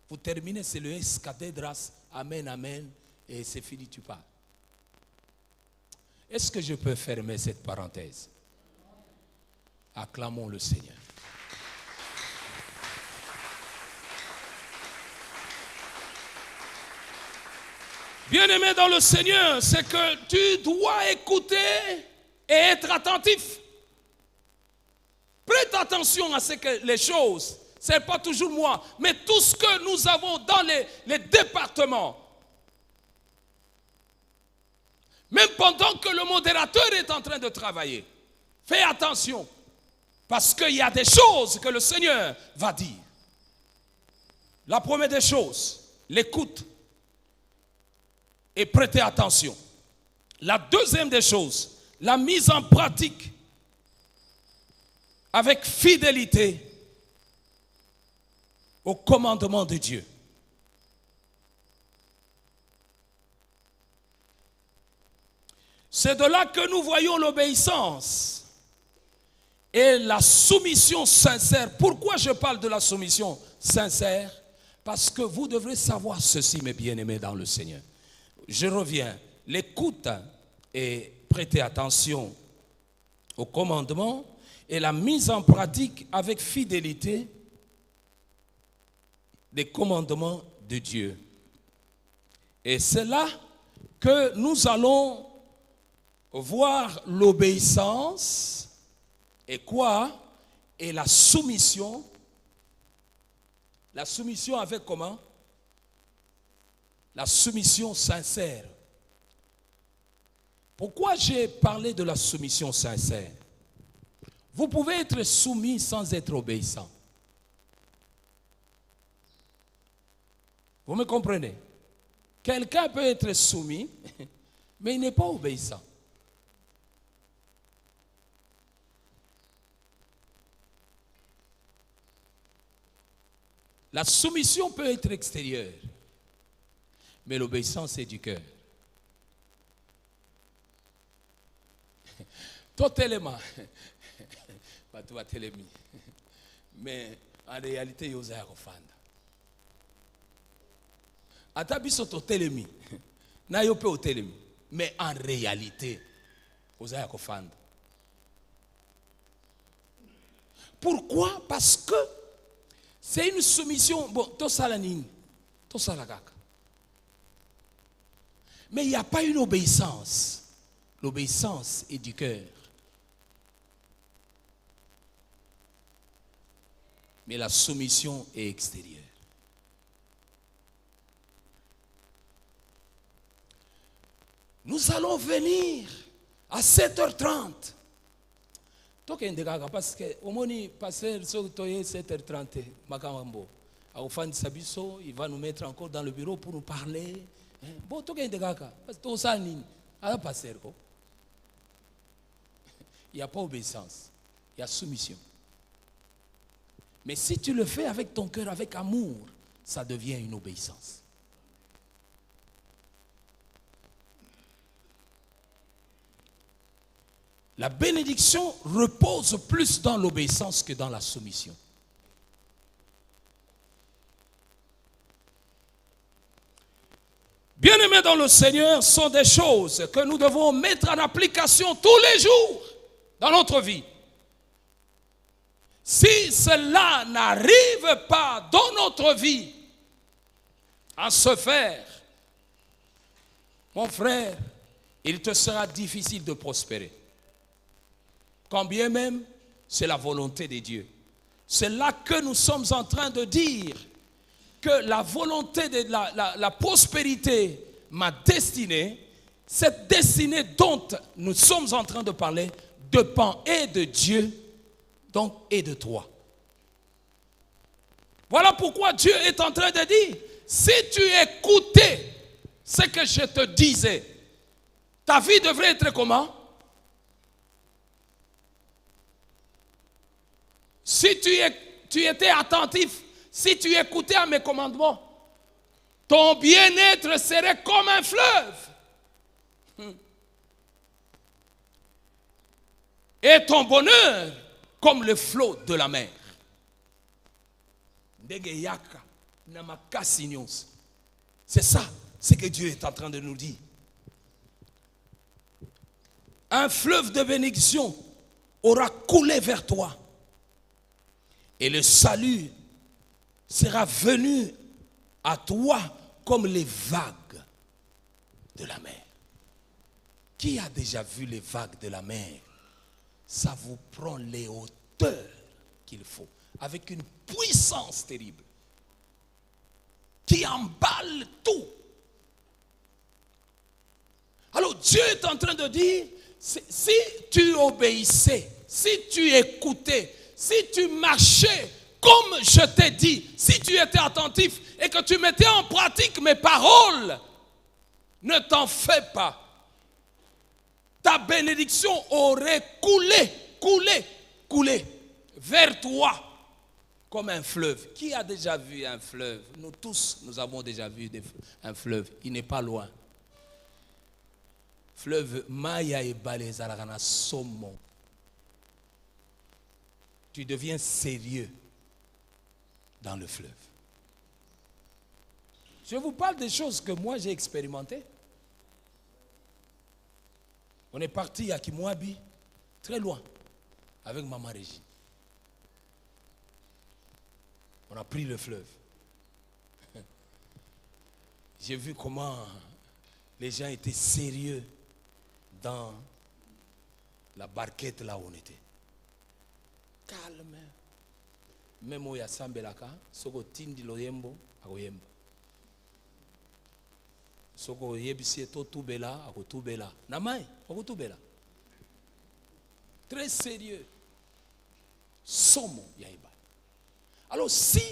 Vous terminez, c'est le escatedras, amen, amen, et c'est fini, tu pars. Est-ce que je peux fermer cette parenthèse? Acclamons le Seigneur. Bien-aimé dans le Seigneur, c'est que tu dois écouter et être attentif. Prête attention à ce que les choses, Ce n'est pas toujours moi, mais tout ce que nous avons dans les départements. Même pendant que le modérateur est en train de travailler. Fais attention, parce qu'il y a des choses que le Seigneur va dire. La première des choses, l'écoute et prêter attention. La deuxième des choses, la mise en pratique avec fidélité au commandement de Dieu. C'est de là que nous voyons l'obéissance et la soumission sincère. Pourquoi je parle de la soumission sincère? Parce que vous devrez savoir ceci, mes bien-aimés dans le Seigneur. Je reviens. L'écoute et prêter attention au commandement et la mise en pratique avec fidélité des commandements de Dieu. Et c'est là que nous allons voir l'obéissance et quoi? Et la soumission. La soumission avec comment? La soumission sincère. Pourquoi j'ai parlé de la soumission sincère? Vous pouvez être soumis sans être obéissant. Vous me comprenez? Quelqu'un peut être soumis, mais il n'est pas obéissant. La soumission peut être extérieure, mais l'obéissance est du cœur. Totalement. Pas toi télémi. Mais en réalité, il y a un refanda. Atabiso to télémi. Na yo pe au télémi. Mais en réalité, il y a un refanda. Pourquoi? Parce que c'est une soumission. Bon, to salanine, to salagaka. Mais il n'y a pas une obéissance. L'obéissance est du cœur. Mais la soumission est extérieure. Nous allons venir à 7h30. Parce que au moment passer 7h30, Makamambo, au fin de Sabiso, il va nous mettre encore dans le bureau pour nous parler. Bon, il n'y a pas obéissance, il y a soumission. Mais si tu le fais avec ton cœur, avec amour, ça devient une obéissance. La bénédiction repose plus dans l'obéissance que dans la soumission. Bien-aimés dans le Seigneur, sont des choses que nous devons mettre en application tous les jours dans notre vie. Si cela n'arrive pas dans notre vie à se faire, mon frère, il te sera difficile de prospérer. Quand bien même, c'est la volonté de Dieu. C'est là que nous sommes en train de dire que la volonté de la prospérité, ma destinée, cette destinée dont nous sommes en train de parler, dépend et de Dieu, donc et de toi. Voilà pourquoi Dieu est en train de dire, si tu écoutais ce que je te disais, ta vie devrait être comment? Si tu étais attentif, si tu écoutais à mes commandements, ton bien-être serait comme un fleuve. Et ton bonheur comme le flot de la mer. C'est ça, ce que Dieu est en train de nous dire. Un fleuve de bénédiction aura coulé vers toi. Et le salut sera venu à toi comme les vagues de la mer. Qui a déjà vu les vagues de la mer? Ça vous prend les hauteurs qu'il faut. avec une puissance terrible qui emballe tout. Alors Dieu est en train de dire, si tu obéissais, si tu écoutais, si tu marchais comme je t'ai dit, si tu étais attentif et que tu mettais en pratique mes paroles, ne t'en fais pas. Ta bénédiction aurait coulé vers toi comme un fleuve. Qui a déjà vu un fleuve? Nous tous, nous avons déjà vu un fleuve. Il n'est pas loin. Fleuve Maya et Balezaragana Somo. Tu deviens sérieux dans le fleuve. Je vous parle des choses que moi j'ai expérimentées. On est parti à Kimwabi, très loin, avec Maman Régie. On a pris le fleuve. J'ai vu comment les gens étaient sérieux dans la barquette là où on était. Calme. Même où il y a Sambelaka, soko tindi loyembo, akoyemba. Soko yebisi to tubela, ako tubela. Namai, ako tubela. Très sérieux. Somo yaiba. Alors si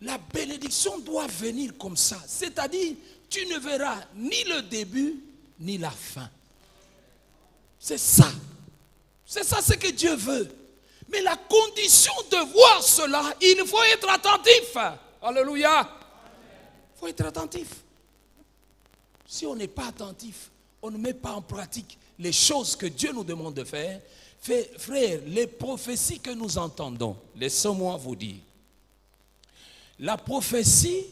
la bénédiction doit venir comme ça, c'est-à-dire tu ne verras ni le début ni la fin. C'est ça. C'est ça ce que Dieu veut. Mais la condition de voir cela, il faut être attentif. Alléluia. Il faut être attentif. Si on n'est pas attentif, on ne met pas en pratique les choses que Dieu nous demande de faire. Frères, les prophéties que nous entendons, laissez-moi vous dire, la prophétie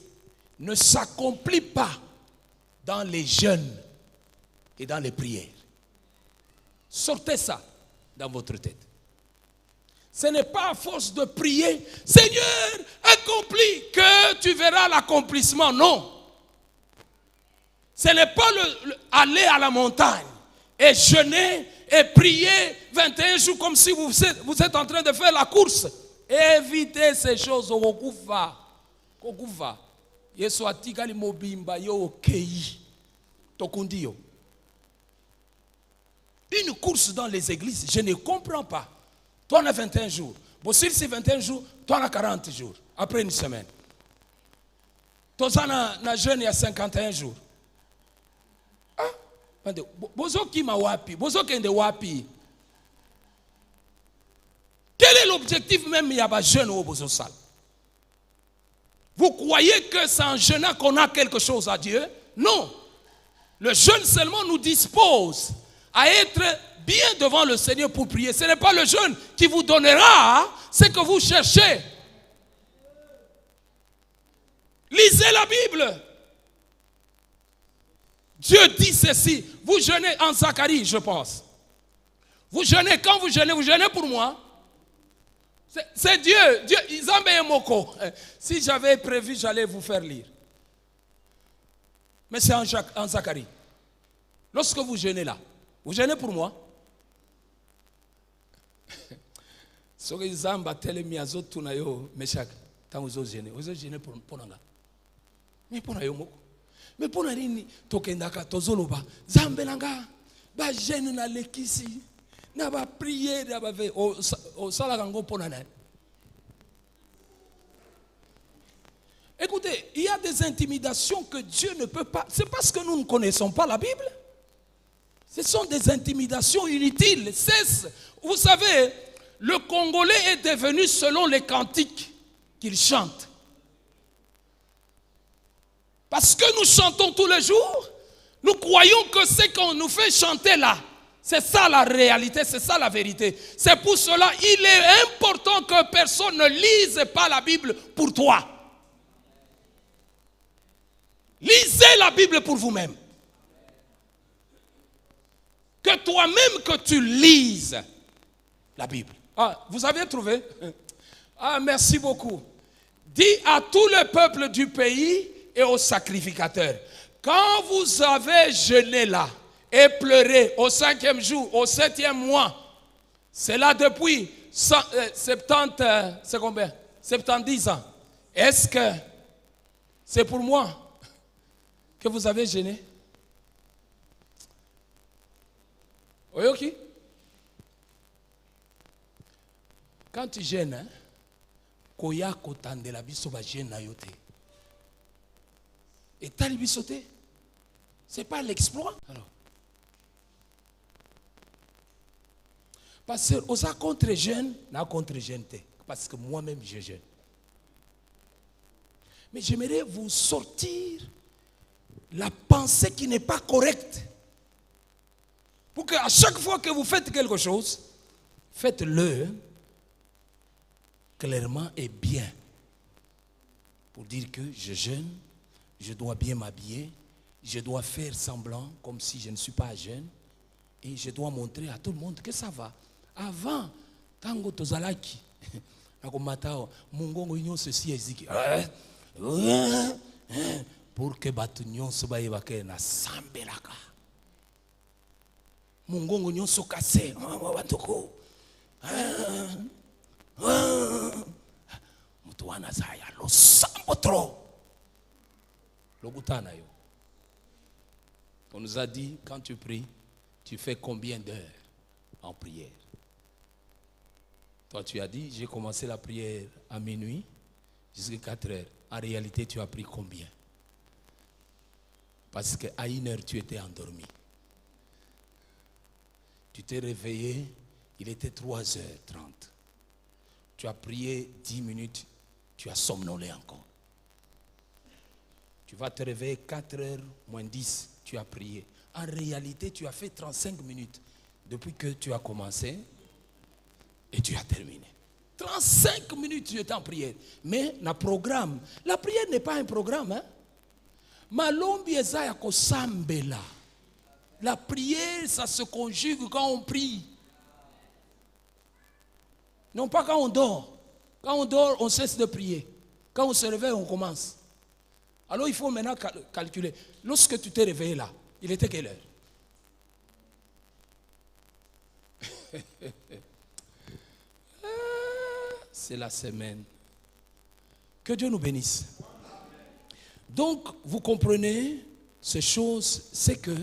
ne s'accomplit pas dans les jeûnes et dans les prières. Sortez ça dans votre tête. Ce n'est pas à force de prier, Seigneur, accomplis, que tu verras l'accomplissement. Non. Ce n'est pas aller à la montagne et jeûner et prier 21 jours comme si vous êtes en train de faire la course. Évitez ces choses. Une course dans les églises, je ne comprends pas. Toi, on a 21 jours. Bon, si c'est 21 jours, toi, on a 40 jours. Après une semaine. Toi, on a jeûne, il y a 51 jours. Ah? Bozo qui m'a wapi? Bozo qui est wapi? Quel est l'objectif même il y a un jeûne au Bozo Sal? Vous croyez que c'est en jeûnant qu'on a quelque chose à Dieu? Non. Le jeûne seulement nous dispose à être bien devant le Seigneur pour prier. Ce n'est pas le jeûne qui vous donnera ce que vous cherchez. Lisez la Bible. Dieu dit ceci. Vous jeûnez en Zacharie, je pense. Vous jeûnez, quand vous jeûnez pour moi. C'est Dieu. Ils ont mis un moko. Si j'avais prévu, j'allais vous faire lire. Mais c'est en Zacharie. Lorsque vous jeûnez là, vous jeûnez pour moi. Ce que Zamba tele miazo tunayo meshak tant vous jeûnez pour nanga. Mais pour nayo moko. Mais pour nani tokendaka tozoloba zambelanga ba jeûne na lekisi na ba prier na ba ve o sala kango pour nana. Écoutez, il y a des intimidations que Dieu ne peut pas. C'est parce que nous ne connaissons pas la Bible. Ce sont des intimidations inutiles. Vous savez, le Congolais est devenu selon les cantiques qu'il chante. Parce que nous chantons tous les jours, nous croyons que ce qu'on nous fait chanter là, c'est ça la réalité, c'est ça la vérité. C'est pour cela il est important que personne ne lise pas la Bible pour toi. Lisez la Bible pour vous-même. Que toi-même que tu lises la Bible. Ah, vous avez trouvé? Ah, merci beaucoup. Dis à tout le peuple du pays et aux sacrificateurs, quand vous avez jeûné là et pleuré au 5e jour, au 7e mois, c'est là depuis 70, c'est combien? 70 ans. Est-ce que c'est pour moi que vous avez jeûné? Oui, ok. Quand tu gênes, hein, koya kotande la biso ba gêne na yote. Et t'as le bisoté. C'est pas l'exploit. Alors. Parce que aux contre jeune, n'a contre jeune. Parce que moi-même je jeûne. Mais j'aimerais vous sortir la pensée qui n'est pas correcte. Pour qu'à chaque fois que vous faites quelque chose, faites-le clairement et bien. Pour dire que je jeûne, je dois bien m'habiller, je dois faire semblant comme si je ne suis pas jeune. Et je dois montrer à tout le monde que ça va. Avant, tango tozalaki, nakomatao, mungongo nyon ceci eziki. Pour que batu nyon soba yebake na sambelaka. Mungongo nyon so kase, watuko. Mutuana zaya lo sambotro. Logutana yo. On nous a dit, quand tu pries, tu fais combien d'heures en prière? Toi, tu as dit, j'ai commencé la prière à minuit jusqu'à 4 heures. En réalité, tu as pris combien? Parce qu'à 1 heure, tu étais endormi. Tu t'es réveillé, il était 3h30. Tu as prié 10 minutes, tu as somnolé encore. Tu vas te réveiller 4h moins 10, tu as prié. En réalité, tu as fait 35 minutes depuis que tu as commencé et tu as terminé. 35 minutes, tu étais en prière. Mais la prière n'est pas un programme. Hein? Malombi ezaya kosambela. La prière, ça se conjugue quand on prie. Non pas quand on dort. Quand on dort, on cesse de prier. Quand on se réveille, on commence. Alors il faut maintenant calculer. Lorsque tu t'es réveillé là, il était quelle heure? C'est la semaine. Que Dieu nous bénisse. Donc, vous comprenez, ces choses, c'est que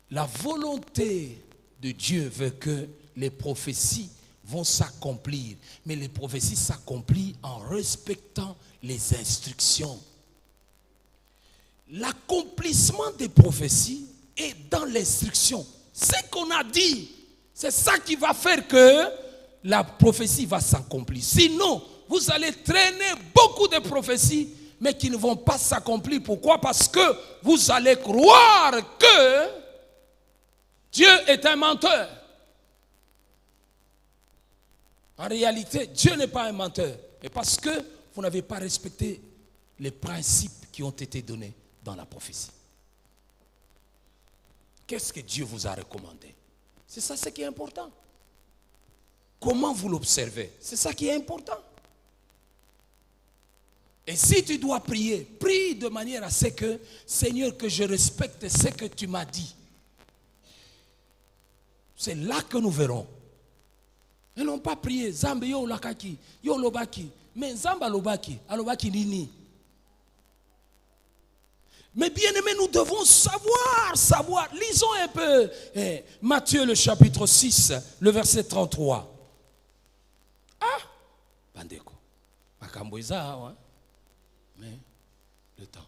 la volonté de Dieu veut que les prophéties vont s'accomplir. Mais les prophéties s'accomplissent en respectant les instructions. L'accomplissement des prophéties est dans l'instruction. Ce qu'on a dit, c'est ça qui va faire que la prophétie va s'accomplir. Sinon, vous allez traîner beaucoup de prophéties, mais qui ne vont pas s'accomplir. Pourquoi? Parce que vous allez croire que Dieu est un menteur. En réalité, Dieu n'est pas un menteur. Et parce que vous n'avez pas respecté les principes qui ont été donnés dans la prophétie. Qu'est-ce que Dieu vous a recommandé? C'est ça ce qui est important. Comment vous l'observez? C'est ça qui est important. Et si tu dois prier, prie de manière à ce que, Seigneur, que je respecte ce que tu m'as dit. C'est là que nous verrons. Ils n'ont pas prié. Zambe yo lakaki, yo lobaki. Mais Zamba lobaki, alobaki nini. Mais bien aimé, nous devons savoir. Lisons un peu Matthieu le chapitre 6, le verset 33. Ah, bandeko. Makamboiza, hein? Mais le temps.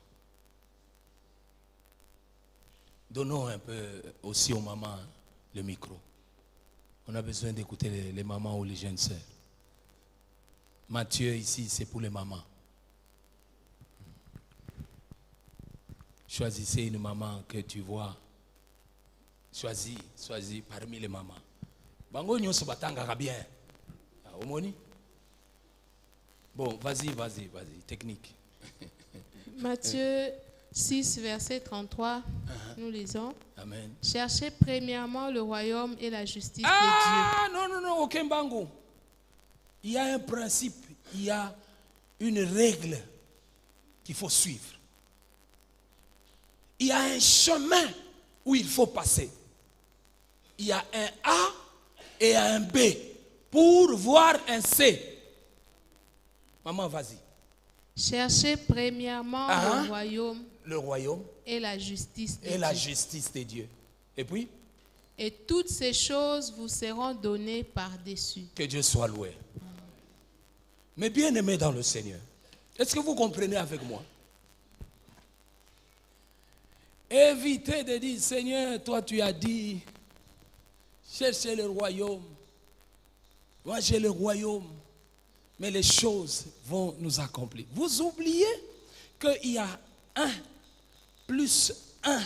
Donnons un peu aussi aux mamans le micro. On a besoin d'écouter les mamans ou les jeunes sœurs. Matthieu ici, c'est pour les mamans. Choisissez une maman que tu vois. Choisis parmi les mamans. Bango nyonso batanga bien. Omoni? Bon, vas-y, technique. Matthieu 6, verset 33, nous lisons. Amen. Cherchez premièrement le royaume et la justice de Dieu. Ah, non, aucun bango. Il y a un principe, il y a une règle qu'il faut suivre. Il y a un chemin où il faut passer. Il y a un A et un B. pour voir un C. Maman, vas-y. Cherchez premièrement le royaume et la justice de et la Dieu. justice de Dieu. Et puis, et toutes ces choses vous seront données par-dessus. que Dieu soit loué. Mais bien aimés dans le Seigneur, est-ce que vous comprenez avec moi? Évitez de dire, Seigneur, toi tu as dit, cherchez le royaume. Moi j'ai le royaume, mais les choses vont nous accomplir. Vous oubliez qu'il y a 1 plus 1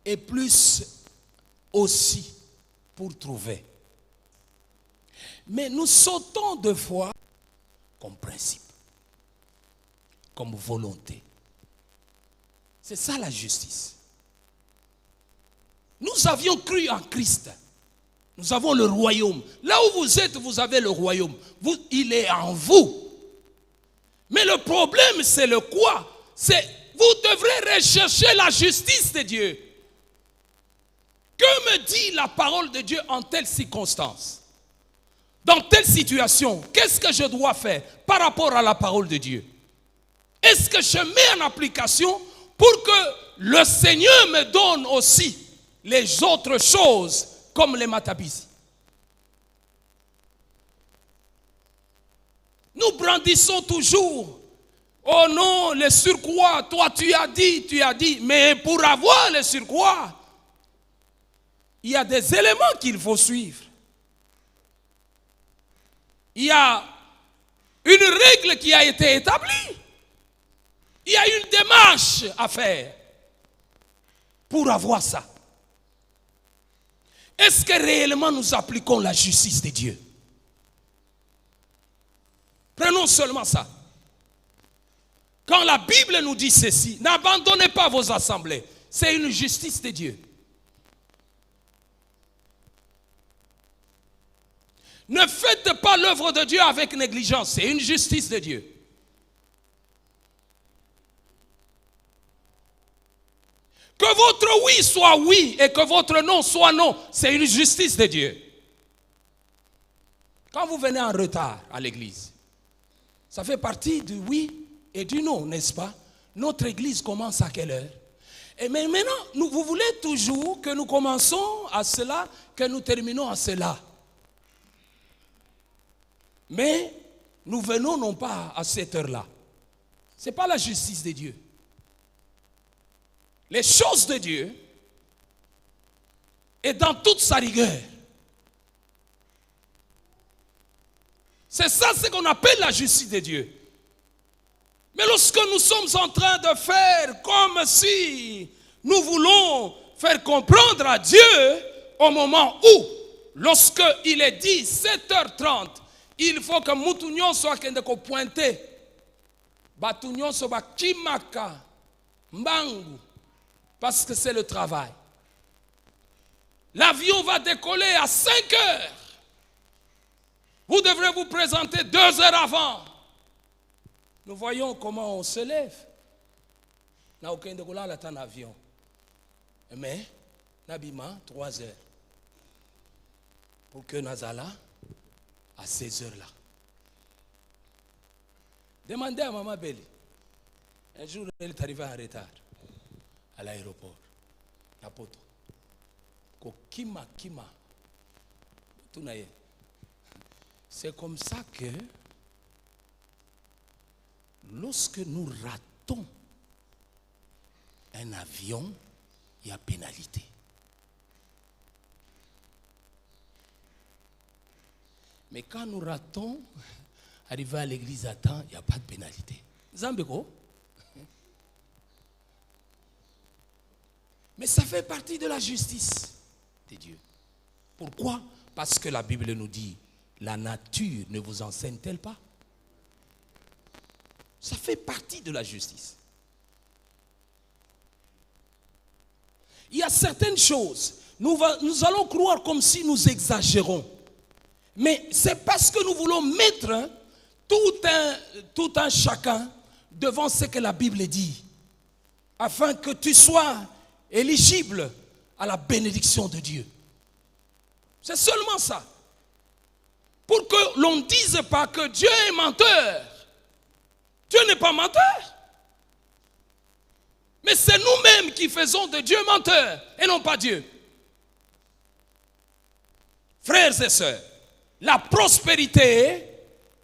et plus aussi pour trouver. Mais nous sautons de foi comme principe, comme volonté. C'est ça la justice. Nous avions cru en Christ. Nous avons le royaume. Là où vous êtes, vous avez le royaume. Il est en vous. Mais le problème, c'est le quoi? C'est vous devrez rechercher la justice de Dieu. Que me dit la parole de Dieu en telle circonstance? Dans telle situation, qu'est-ce que je dois faire par rapport à la parole de Dieu? Est-ce que je mets en application pour que le Seigneur me donne aussi les autres choses comme les matabisi? Nous brandissons toujours, oh non, les surcroît, toi tu as dit, mais pour avoir les surcroît, il y a des éléments qu'il faut suivre. Il y a une règle qui a été établie. Il y a une démarche à faire pour avoir ça. Est-ce que réellement nous appliquons la justice de Dieu? Prenons seulement ça. Quand la Bible nous dit ceci, n'abandonnez pas vos assemblées. C'est une justice de Dieu. Ne faites pas l'œuvre de Dieu avec négligence. C'est une justice de Dieu. Que votre oui soit oui et que votre non soit non, c'est une justice de Dieu. Quand vous venez en retard à l'église, ça fait partie du oui et du non, n'est-ce pas? Notre église commence à quelle heure? Et mais maintenant, vous voulez toujours que nous commençons à cela, que nous terminons à cela. Mais nous venons non pas à cette heure-là. Ce n'est pas la justice de Dieu. Les choses de Dieu et dans toute sa rigueur. C'est ça ce qu'on appelle la justice de Dieu. Mais lorsque nous sommes en train de faire comme si nous voulons faire comprendre à Dieu au moment où, lorsque il est dit 7h30, il faut que Moutounion soit pointé. Batounion soit Kimaka, Mbangu. Parce que c'est le travail. L'avion va décoller à 5 heures. Vous devrez vous présenter 2 heures avant. Nous voyons comment on se lève. N'a aucun de là un avion. Mais, Nabima, 3 heures. Pour que Nazala, à 16 heures là. Demandez à Maman Belly. Un jour, elle est arrivée en retard. À l'aéroport, Napoto. Kima. C'est comme ça que lorsque nous ratons un avion, il y a pénalité. Mais quand nous ratons, arriver à l'église à temps, il n'y a pas de pénalité. Zambeko? Mais ça fait partie de la justice de Dieu. Pourquoi? Parce que la Bible nous dit, la nature ne vous enseigne-t-elle pas? Ça fait partie de la justice. Il y a certaines choses, nous allons croire comme si nous exagérons. Mais c'est parce que nous voulons mettre tout un chacun devant ce que la Bible dit. Afin que tu sois éligible à la bénédiction de Dieu. C'est seulement ça. Pour que l'on ne dise pas que Dieu est menteur. Dieu n'est pas menteur. Mais c'est nous-mêmes qui faisons de Dieu menteur et non pas Dieu. Frères et sœurs, la prospérité,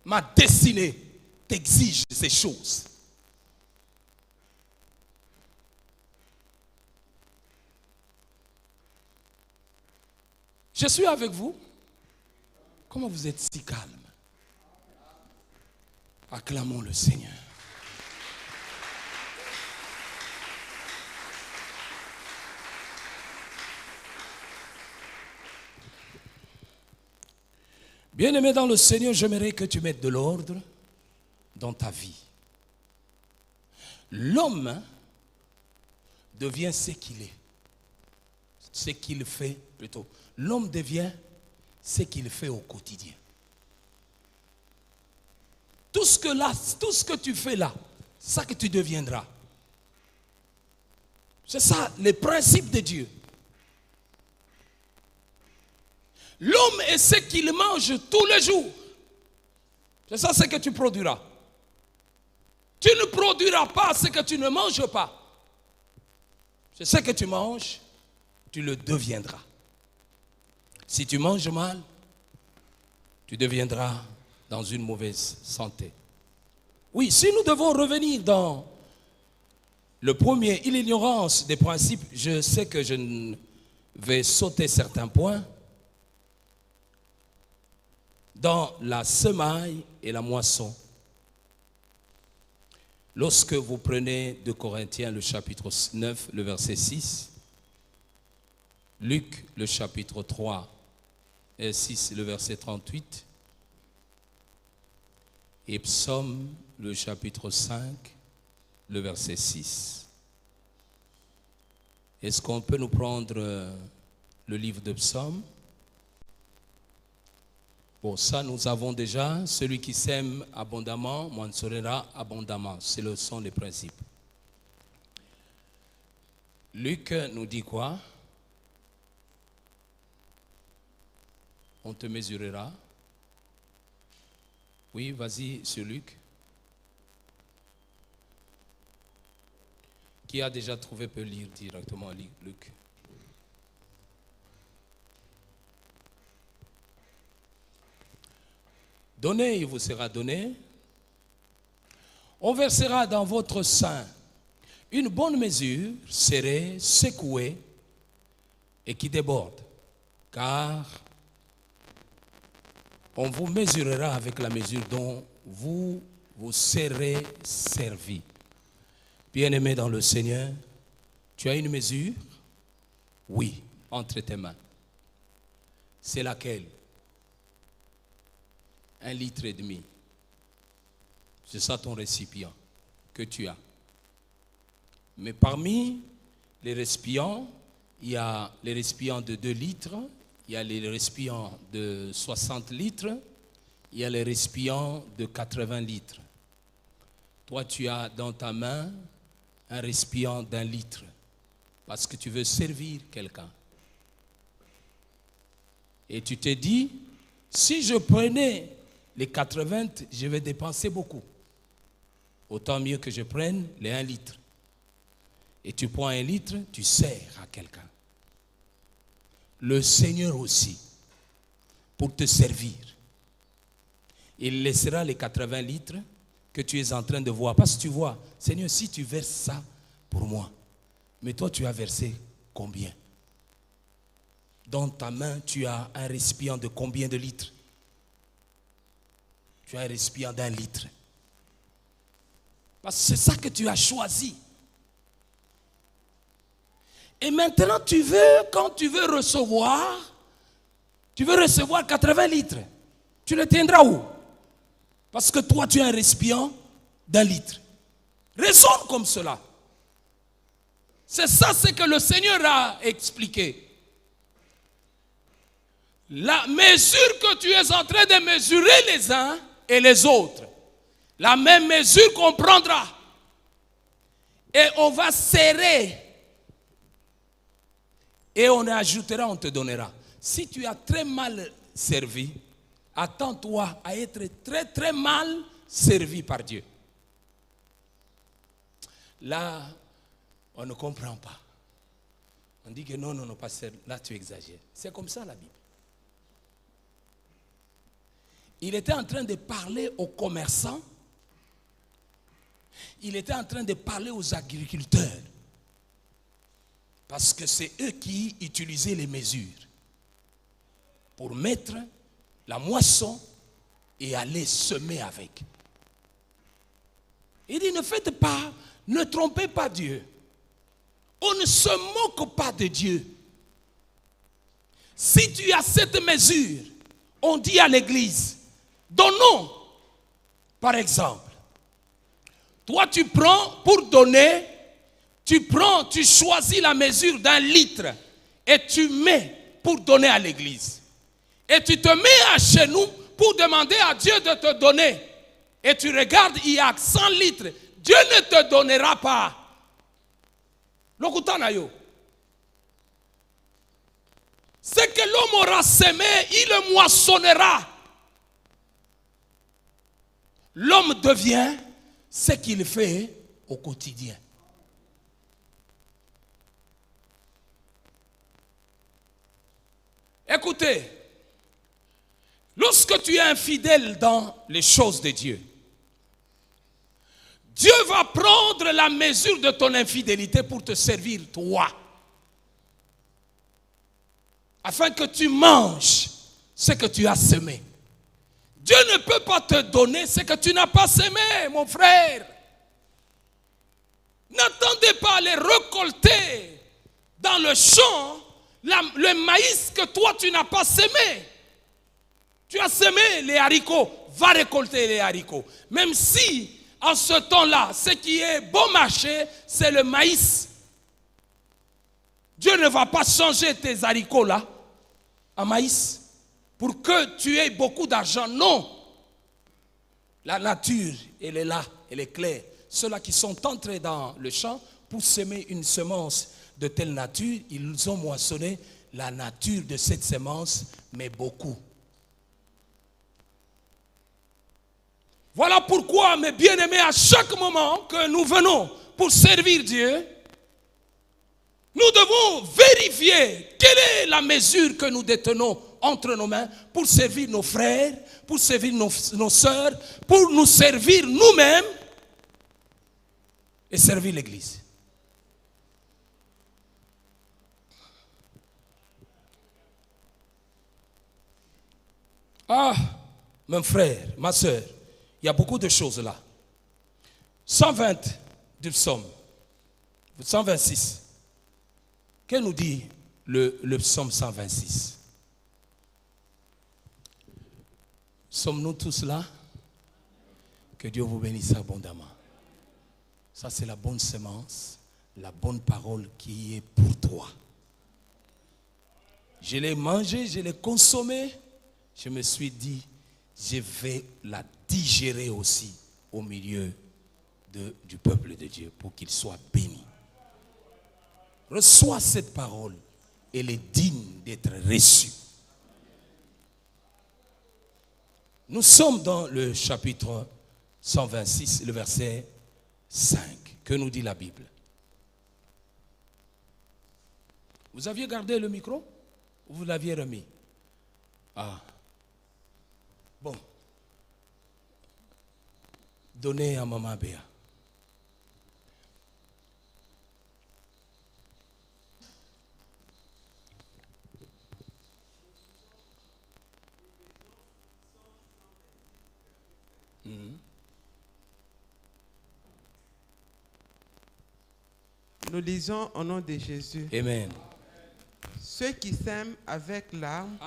ma destinée, t'exige ces choses. Je suis avec vous. Comment vous êtes si calme? Acclamons le Seigneur. Bien-aimé dans le Seigneur, j'aimerais que tu mettes de l'ordre dans ta vie. L'homme devient ce qu'il est. Ce qu'il fait plutôt. L'homme devient ce qu'il fait au quotidien. Tout ce que tu fais là, c'est ça que tu deviendras. C'est ça, les principes de Dieu. L'homme est ce qu'il mange tous les jours. C'est ça ce que tu produiras. Tu ne produiras pas ce que tu ne manges pas. C'est ce que tu manges, tu le deviendras. Si tu manges mal, tu deviendras dans une mauvaise santé. Oui, si nous devons revenir dans le premier, l'ignorance des principes, je sais que je vais sauter certains points. Dans la semaille et la moisson. Lorsque vous prenez de Corinthiens le chapitre 9, le verset 6, Luc le chapitre 3 et 6, le verset 38, et Psaume le chapitre 5, le verset 6. Est-ce qu'on peut nous prendre le livre de Psaume? Bon, ça nous avons déjà, celui qui sème abondamment, moissonnera abondamment. Ce sont les principes. Luc nous dit quoi? On te mesurera. Oui, vas-y sur Luc. Qui a déjà trouvé peut lire directement Luc. Donnez, il vous sera donné. On versera dans votre sein une bonne mesure, serrée, secouée et qui déborde. Car on vous mesurera avec la mesure dont vous serez servi. Bien-aimé dans le Seigneur, tu as une mesure? Oui, entre tes mains. C'est laquelle? 1,5 litre. C'est ça ton récipient que tu as. Mais parmi les récipients, il y a les récipients de 2 litres, il y a les récipients de 60 litres, il y a les récipients de 80 litres. Toi, tu as dans ta main un récipient d'1 litre parce que tu veux servir quelqu'un. Et tu te dis, si je prenais les 80, je vais dépenser beaucoup. Autant mieux que je prenne les 1 litre. Et tu prends 1 litre, tu sers à quelqu'un. Le Seigneur aussi, pour te servir, il laissera les 80 litres que tu es en train de voir. Parce que tu vois, Seigneur, si tu verses ça pour moi, mais toi tu as versé combien? Dans ta main, tu as un récipient de combien de litres? Tu as un récipient d'1 litre. Parce que c'est ça que tu as choisi. Et maintenant, quand tu veux recevoir 80 litres. Tu le tiendras où? Parce que toi, tu as un récipient d'1 litre. Raisonne comme cela. C'est ça ce que le Seigneur a expliqué. La mesure que tu es en train de mesurer les uns et les autres, la même mesure qu'on prendra. Et on va serrer. Et on ajoutera, on te donnera. Si tu as très mal servi, attends-toi à être très très mal servi par Dieu. Là, on ne comprend pas. On dit que non, pasteur, là tu exagères. C'est comme ça la Bible. Il était en train de parler aux commerçants. Il était en train de parler aux agriculteurs. Parce que c'est eux qui utilisaient les mesures pour mettre la moisson et aller semer avec. Il dit, ne faites pas, ne trompez pas Dieu. On ne se moque pas de Dieu. Si tu as cette mesure, on dit à l'église, donnons. Par exemple, toi tu prends pour donner, tu choisis la mesure d'1 litre et tu mets pour donner à l'église. Et tu te mets à chez nous pour demander à Dieu de te donner. Et tu regardes, il y a 100 litres. Dieu ne te donnera pas. Ce que l'homme aura semé, il le moissonnera. L'homme devient ce qu'il fait au quotidien. Écoutez, lorsque tu es infidèle dans les choses de Dieu, Dieu va prendre la mesure de ton infidélité pour te servir toi. Afin que tu manges ce que tu as semé. Dieu ne peut pas te donner ce que tu n'as pas semé, mon frère. N'attendez pas à les récolter dans le champ, le maïs que toi tu n'as pas semé. Tu as semé les haricots, va récolter les haricots. Même si, en ce temps-là, ce qui est bon marché, c'est le maïs. Dieu ne va pas changer tes haricots là en maïs pour que tu aies beaucoup d'argent. Non. La nature, elle est là, elle est claire. Ceux-là qui sont entrés dans le champ pour semer une semence de telle nature, ils ont moissonné la nature de cette semence, mais beaucoup. Voilà pourquoi, mes bien-aimés, à chaque moment que nous venons pour servir Dieu, nous devons vérifier quelle est la mesure que nous détenons entre nos mains pour servir nos frères, pour servir nos sœurs, pour nous servir nous-mêmes et servir l'Église. Ah, mon frère, ma sœur, il y a beaucoup de choses là. 120 du psaume, 126. Que nous dit le psaume 126? Sommes-nous tous là? Que Dieu vous bénisse abondamment. Ça, c'est la bonne semence, la bonne parole qui est pour toi. Je l'ai mangé, je l'ai consommé. Je me suis dit, je vais la digérer aussi au milieu du peuple de Dieu pour qu'il soit béni. Reçois cette parole, elle est digne d'être reçue. Nous sommes dans le chapitre 126, le verset 5. Que nous dit la Bible? Vous aviez gardé le micro ou vous l'aviez remis? Ah. Bon. Donnez à Maman Béa. Nous lisons au nom de Jésus. Amen. Ceux qui sèment avec larmes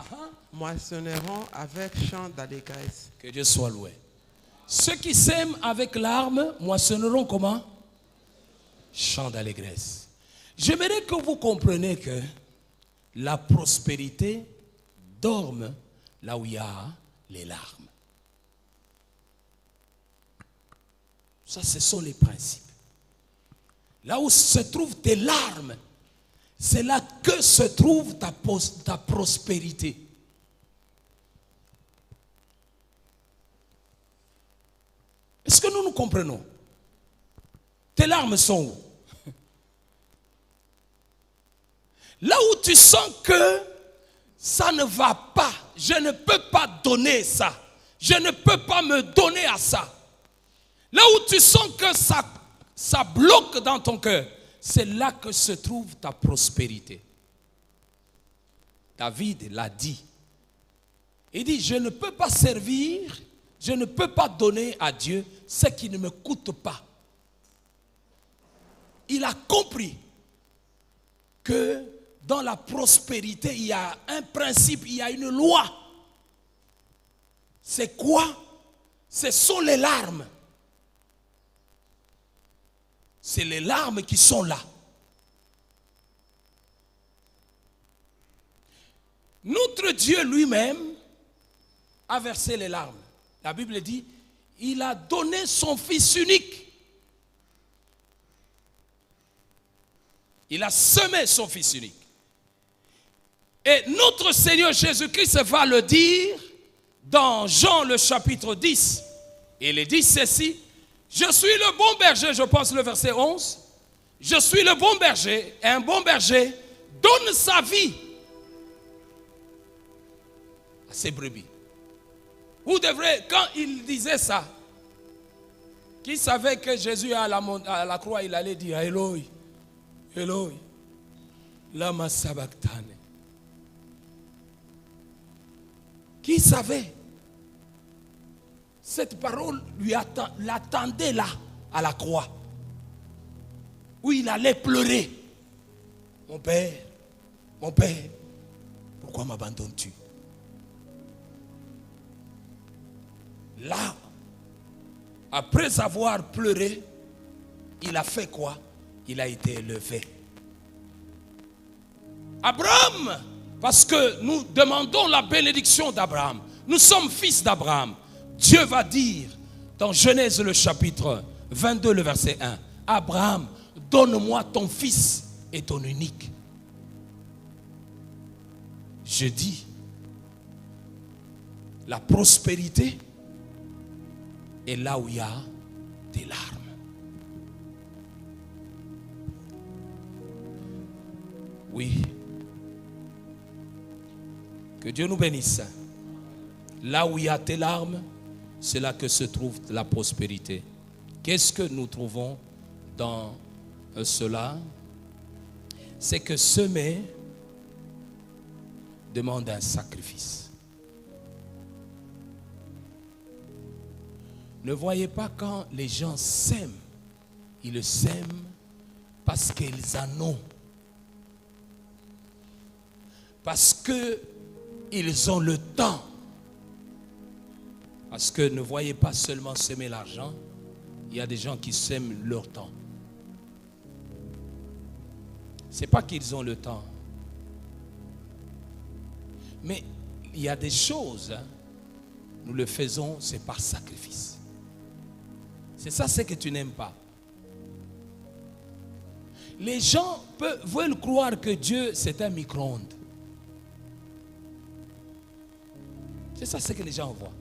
moissonneront avec chant d'allégresse. Que Dieu soit loué. Ceux qui sèment avec larmes moissonneront comment? Chant d'allégresse. J'aimerais que vous compreniez que la prospérité dorme là où il y a les larmes. Ça, ce sont les principes. Là où se trouvent tes larmes, c'est là que se trouve ta prospérité. nous comprenons. Tes larmes sont où? Là où tu sens que ça ne va pas, je ne peux pas donner ça, je ne peux pas me donner à ça. Là où tu sens que ça bloque dans ton cœur, c'est là que se trouve ta prospérité. David l'a dit. Il dit, je ne peux pas servir, je ne peux pas donner à Dieu ce qui ne me coûte pas. Il a compris que dans la prospérité, il y a un principe, il y a une loi. C'est quoi? Ce sont les larmes. C'est les larmes qui sont là. Notre Dieu lui-même a versé les larmes. La Bible dit, il a donné son Fils unique. Il a semé son Fils unique. Et notre Seigneur Jésus-Christ va le dire dans Jean le chapitre 10. Il dit ceci, je suis le bon berger, je pense le verset 11. Je suis le bon berger, et un bon berger donne sa vie à ses brebis. Vous devrez, quand il disait ça, qui savait que Jésus à la croix, il allait dire Eloi, Eloi, lama sabachthani. Qui savait? Cette parole l'attendait là, à la croix, où il allait pleurer. Mon Père, pourquoi m'abandonnes-tu? Là, après avoir pleuré, il a fait quoi? Il a été élevé. Abraham, parce que nous demandons la bénédiction d'Abraham, nous sommes fils d'Abraham. Dieu va dire dans Genèse le chapitre 22, le verset 1, Abraham, donne-moi ton fils et ton unique. Je dis, la prospérité est là où il y a des larmes. Oui. Que Dieu nous bénisse. Là où il y a tes larmes, c'est là que se trouve la prospérité. Qu'est-ce que nous trouvons dans cela? C'est que semer demande un sacrifice. Ne voyez pas quand les gens sèment, ils le sèment parce qu'ils en ont. Parce qu'ils ont le temps. Parce que ne voyez pas seulement semer l'argent, il y a des gens qui sèment leur temps. Ce n'est pas qu'ils ont le temps. Mais il y a des choses, nous le faisons, c'est par sacrifice. C'est ça ce que tu n'aimes pas. Les gens veulent croire que Dieu c'est un micro-ondes. C'est ça ce que les gens voient.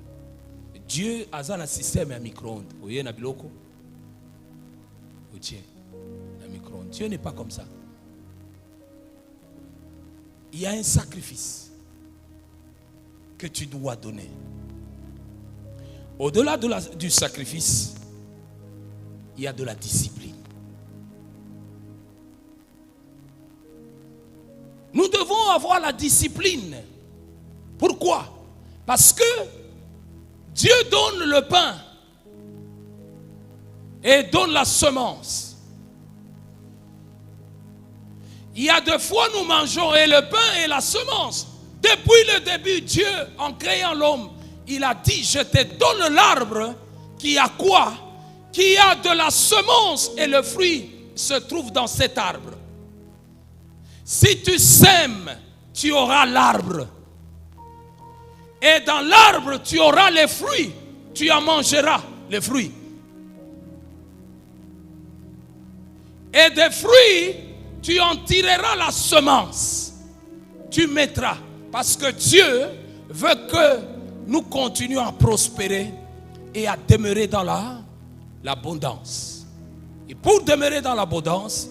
Dieu a un système à micro-ondes. Vous voyez, Nabiloko? Dieu n'est pas comme ça. Il y a un sacrifice que tu dois donner. Au-delà du sacrifice, il y a de la discipline. Nous devons avoir la discipline. Pourquoi? Parce que Dieu donne le pain et donne la semence. Il y a deux fois nous mangeons et le pain et la semence. Depuis le début, Dieu, en créant l'homme, il a dit, je te donne l'arbre qui a quoi? Qui a de la semence et le fruit se trouve dans cet arbre. Si tu sèmes, tu auras l'arbre. Et dans l'arbre, tu auras les fruits. Tu en mangeras, les fruits. Et des fruits, tu en tireras la semence. Tu mettras. Parce que Dieu veut que nous continuions à prospérer et à demeurer dans la l'abondance. Et pour demeurer dans l'abondance,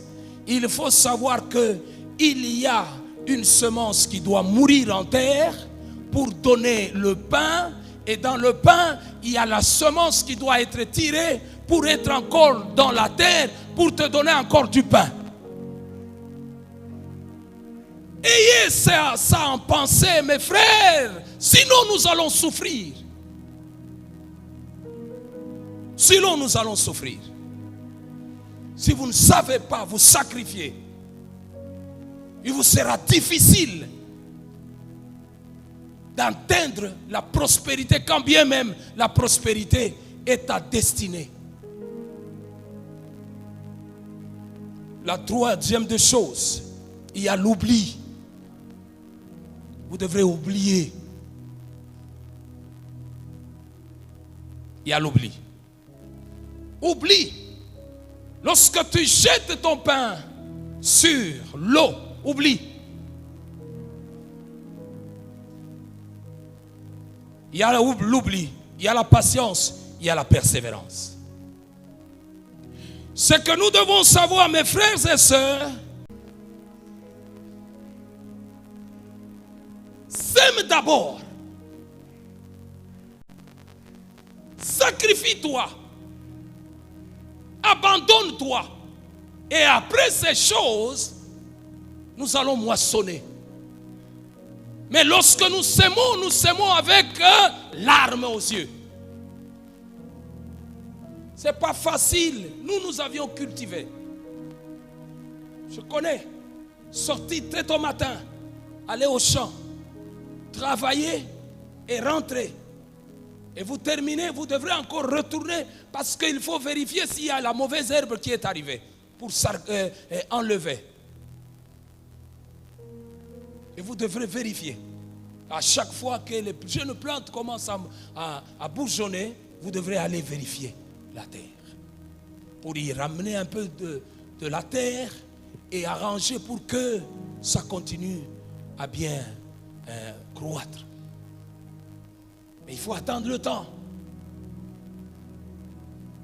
il faut savoir qu'il y a une semence qui doit mourir en terre pour donner le pain. Et dans le pain, il y a la semence qui doit être tirée pour être encore dans la terre, pour te donner encore du pain. Ayez ça en pensée, mes frères. Sinon, nous allons souffrir. Sinon, nous allons souffrir. Si vous ne savez pas vous sacrifier, il vous sera difficile d'atteindre la prospérité, quand bien même la prospérité est ta destinée. La troisième des choses, il y a l'oubli. Vous devrez oublier. Il y a l'oubli. Oublie. Lorsque tu jettes ton pain sur l'eau, oublie. Il y a l'oubli, il y a la patience, il y a la persévérance. Ce que nous devons savoir, mes frères et sœurs, sème d'abord. Sacrifie-toi. Abandonne-toi. Et après ces choses, nous allons moissonner. Mais lorsque nous semons avec larmes aux yeux. Ce n'est pas facile. Nous avions cultivé. Je connais. Sortir très tôt matin, aller au champ, travailler et rentrer. Et vous terminez, vous devrez encore retourner parce qu'il faut vérifier s'il y a la mauvaise herbe qui est arrivée pour enlever. Et vous devrez vérifier. À chaque fois que les jeunes plantes commencent à bourgeonner, vous devrez aller vérifier la terre. Pour y ramener un peu de la terre et arranger pour que ça continue à bien croître. Mais il faut attendre le temps.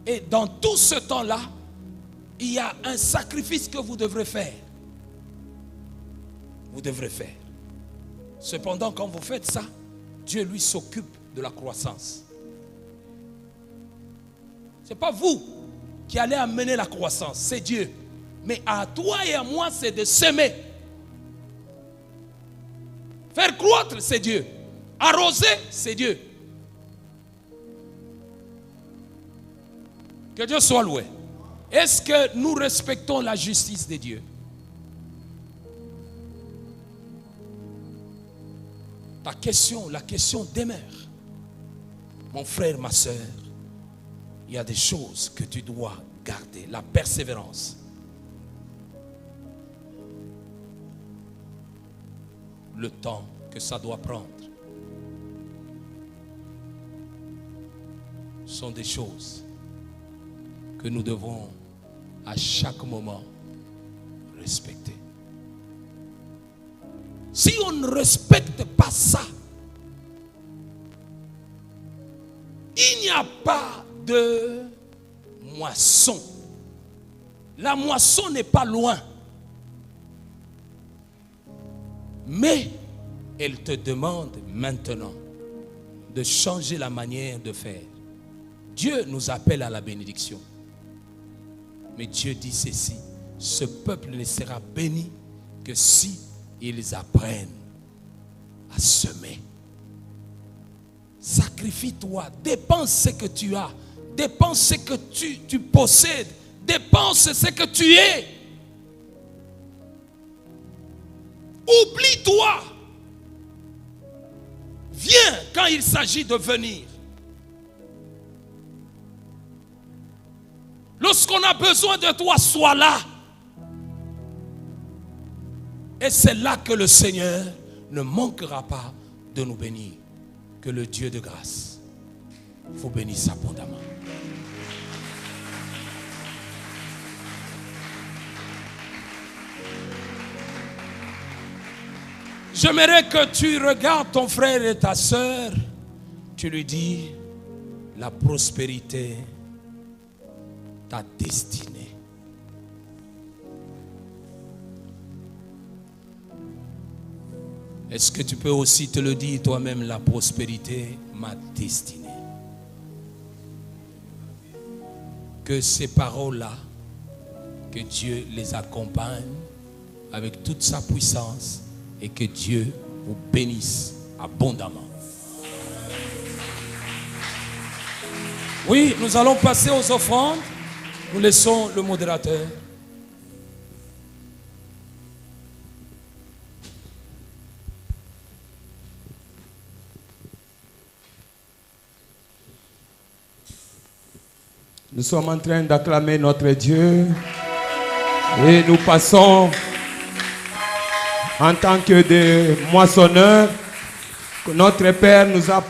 Et dans tout ce temps-là, il y a un sacrifice que vous devrez faire. Vous devrez faire. Cependant, quand vous faites ça, Dieu lui s'occupe de la croissance. Ce n'est pas vous qui allez amener la croissance, c'est Dieu. Mais à toi et à moi, c'est de s'aimer. Faire croître, c'est Dieu. Arroser, c'est Dieu. Que Dieu soit loué. Est-ce que nous respectons la justice de Dieu? La question demeure. Mon frère, ma soeur, il y a des choses que tu dois garder. La persévérance. Le temps que ça doit prendre. Sont des choses que nous devons à chaque moment respecter. Si on ne respecte pas ça, il n'y a pas de moisson. La moisson n'est pas loin. Mais elle te demande maintenant de changer la manière de faire. Dieu nous appelle à la bénédiction. Mais Dieu dit ceci: ce peuple ne sera béni que si ils apprennent à semer. Sacrifie-toi, dépense ce que tu as, dépense ce que tu possèdes, dépense ce que tu es. Oublie-toi. Viens quand il s'agit de venir. Lorsqu'on a besoin de toi, sois là. Et c'est là que le Seigneur ne manquera pas de nous bénir. Que le Dieu de grâce vous bénisse abondamment. J'aimerais que tu regardes ton frère et ta soeur. Tu lui dis: la prospérité ta destinée. Est-ce que tu peux aussi te le dire toi-même, la prospérité, ma destinée? Que ces paroles-là, que Dieu les accompagne avec toute sa puissance et que Dieu vous bénisse abondamment. Oui, nous allons passer aux offrandes. Nous laissons le modérateur. Nous sommes en train d'acclamer notre Dieu et nous passons en tant que des moissonneurs que notre Père nous a parlé.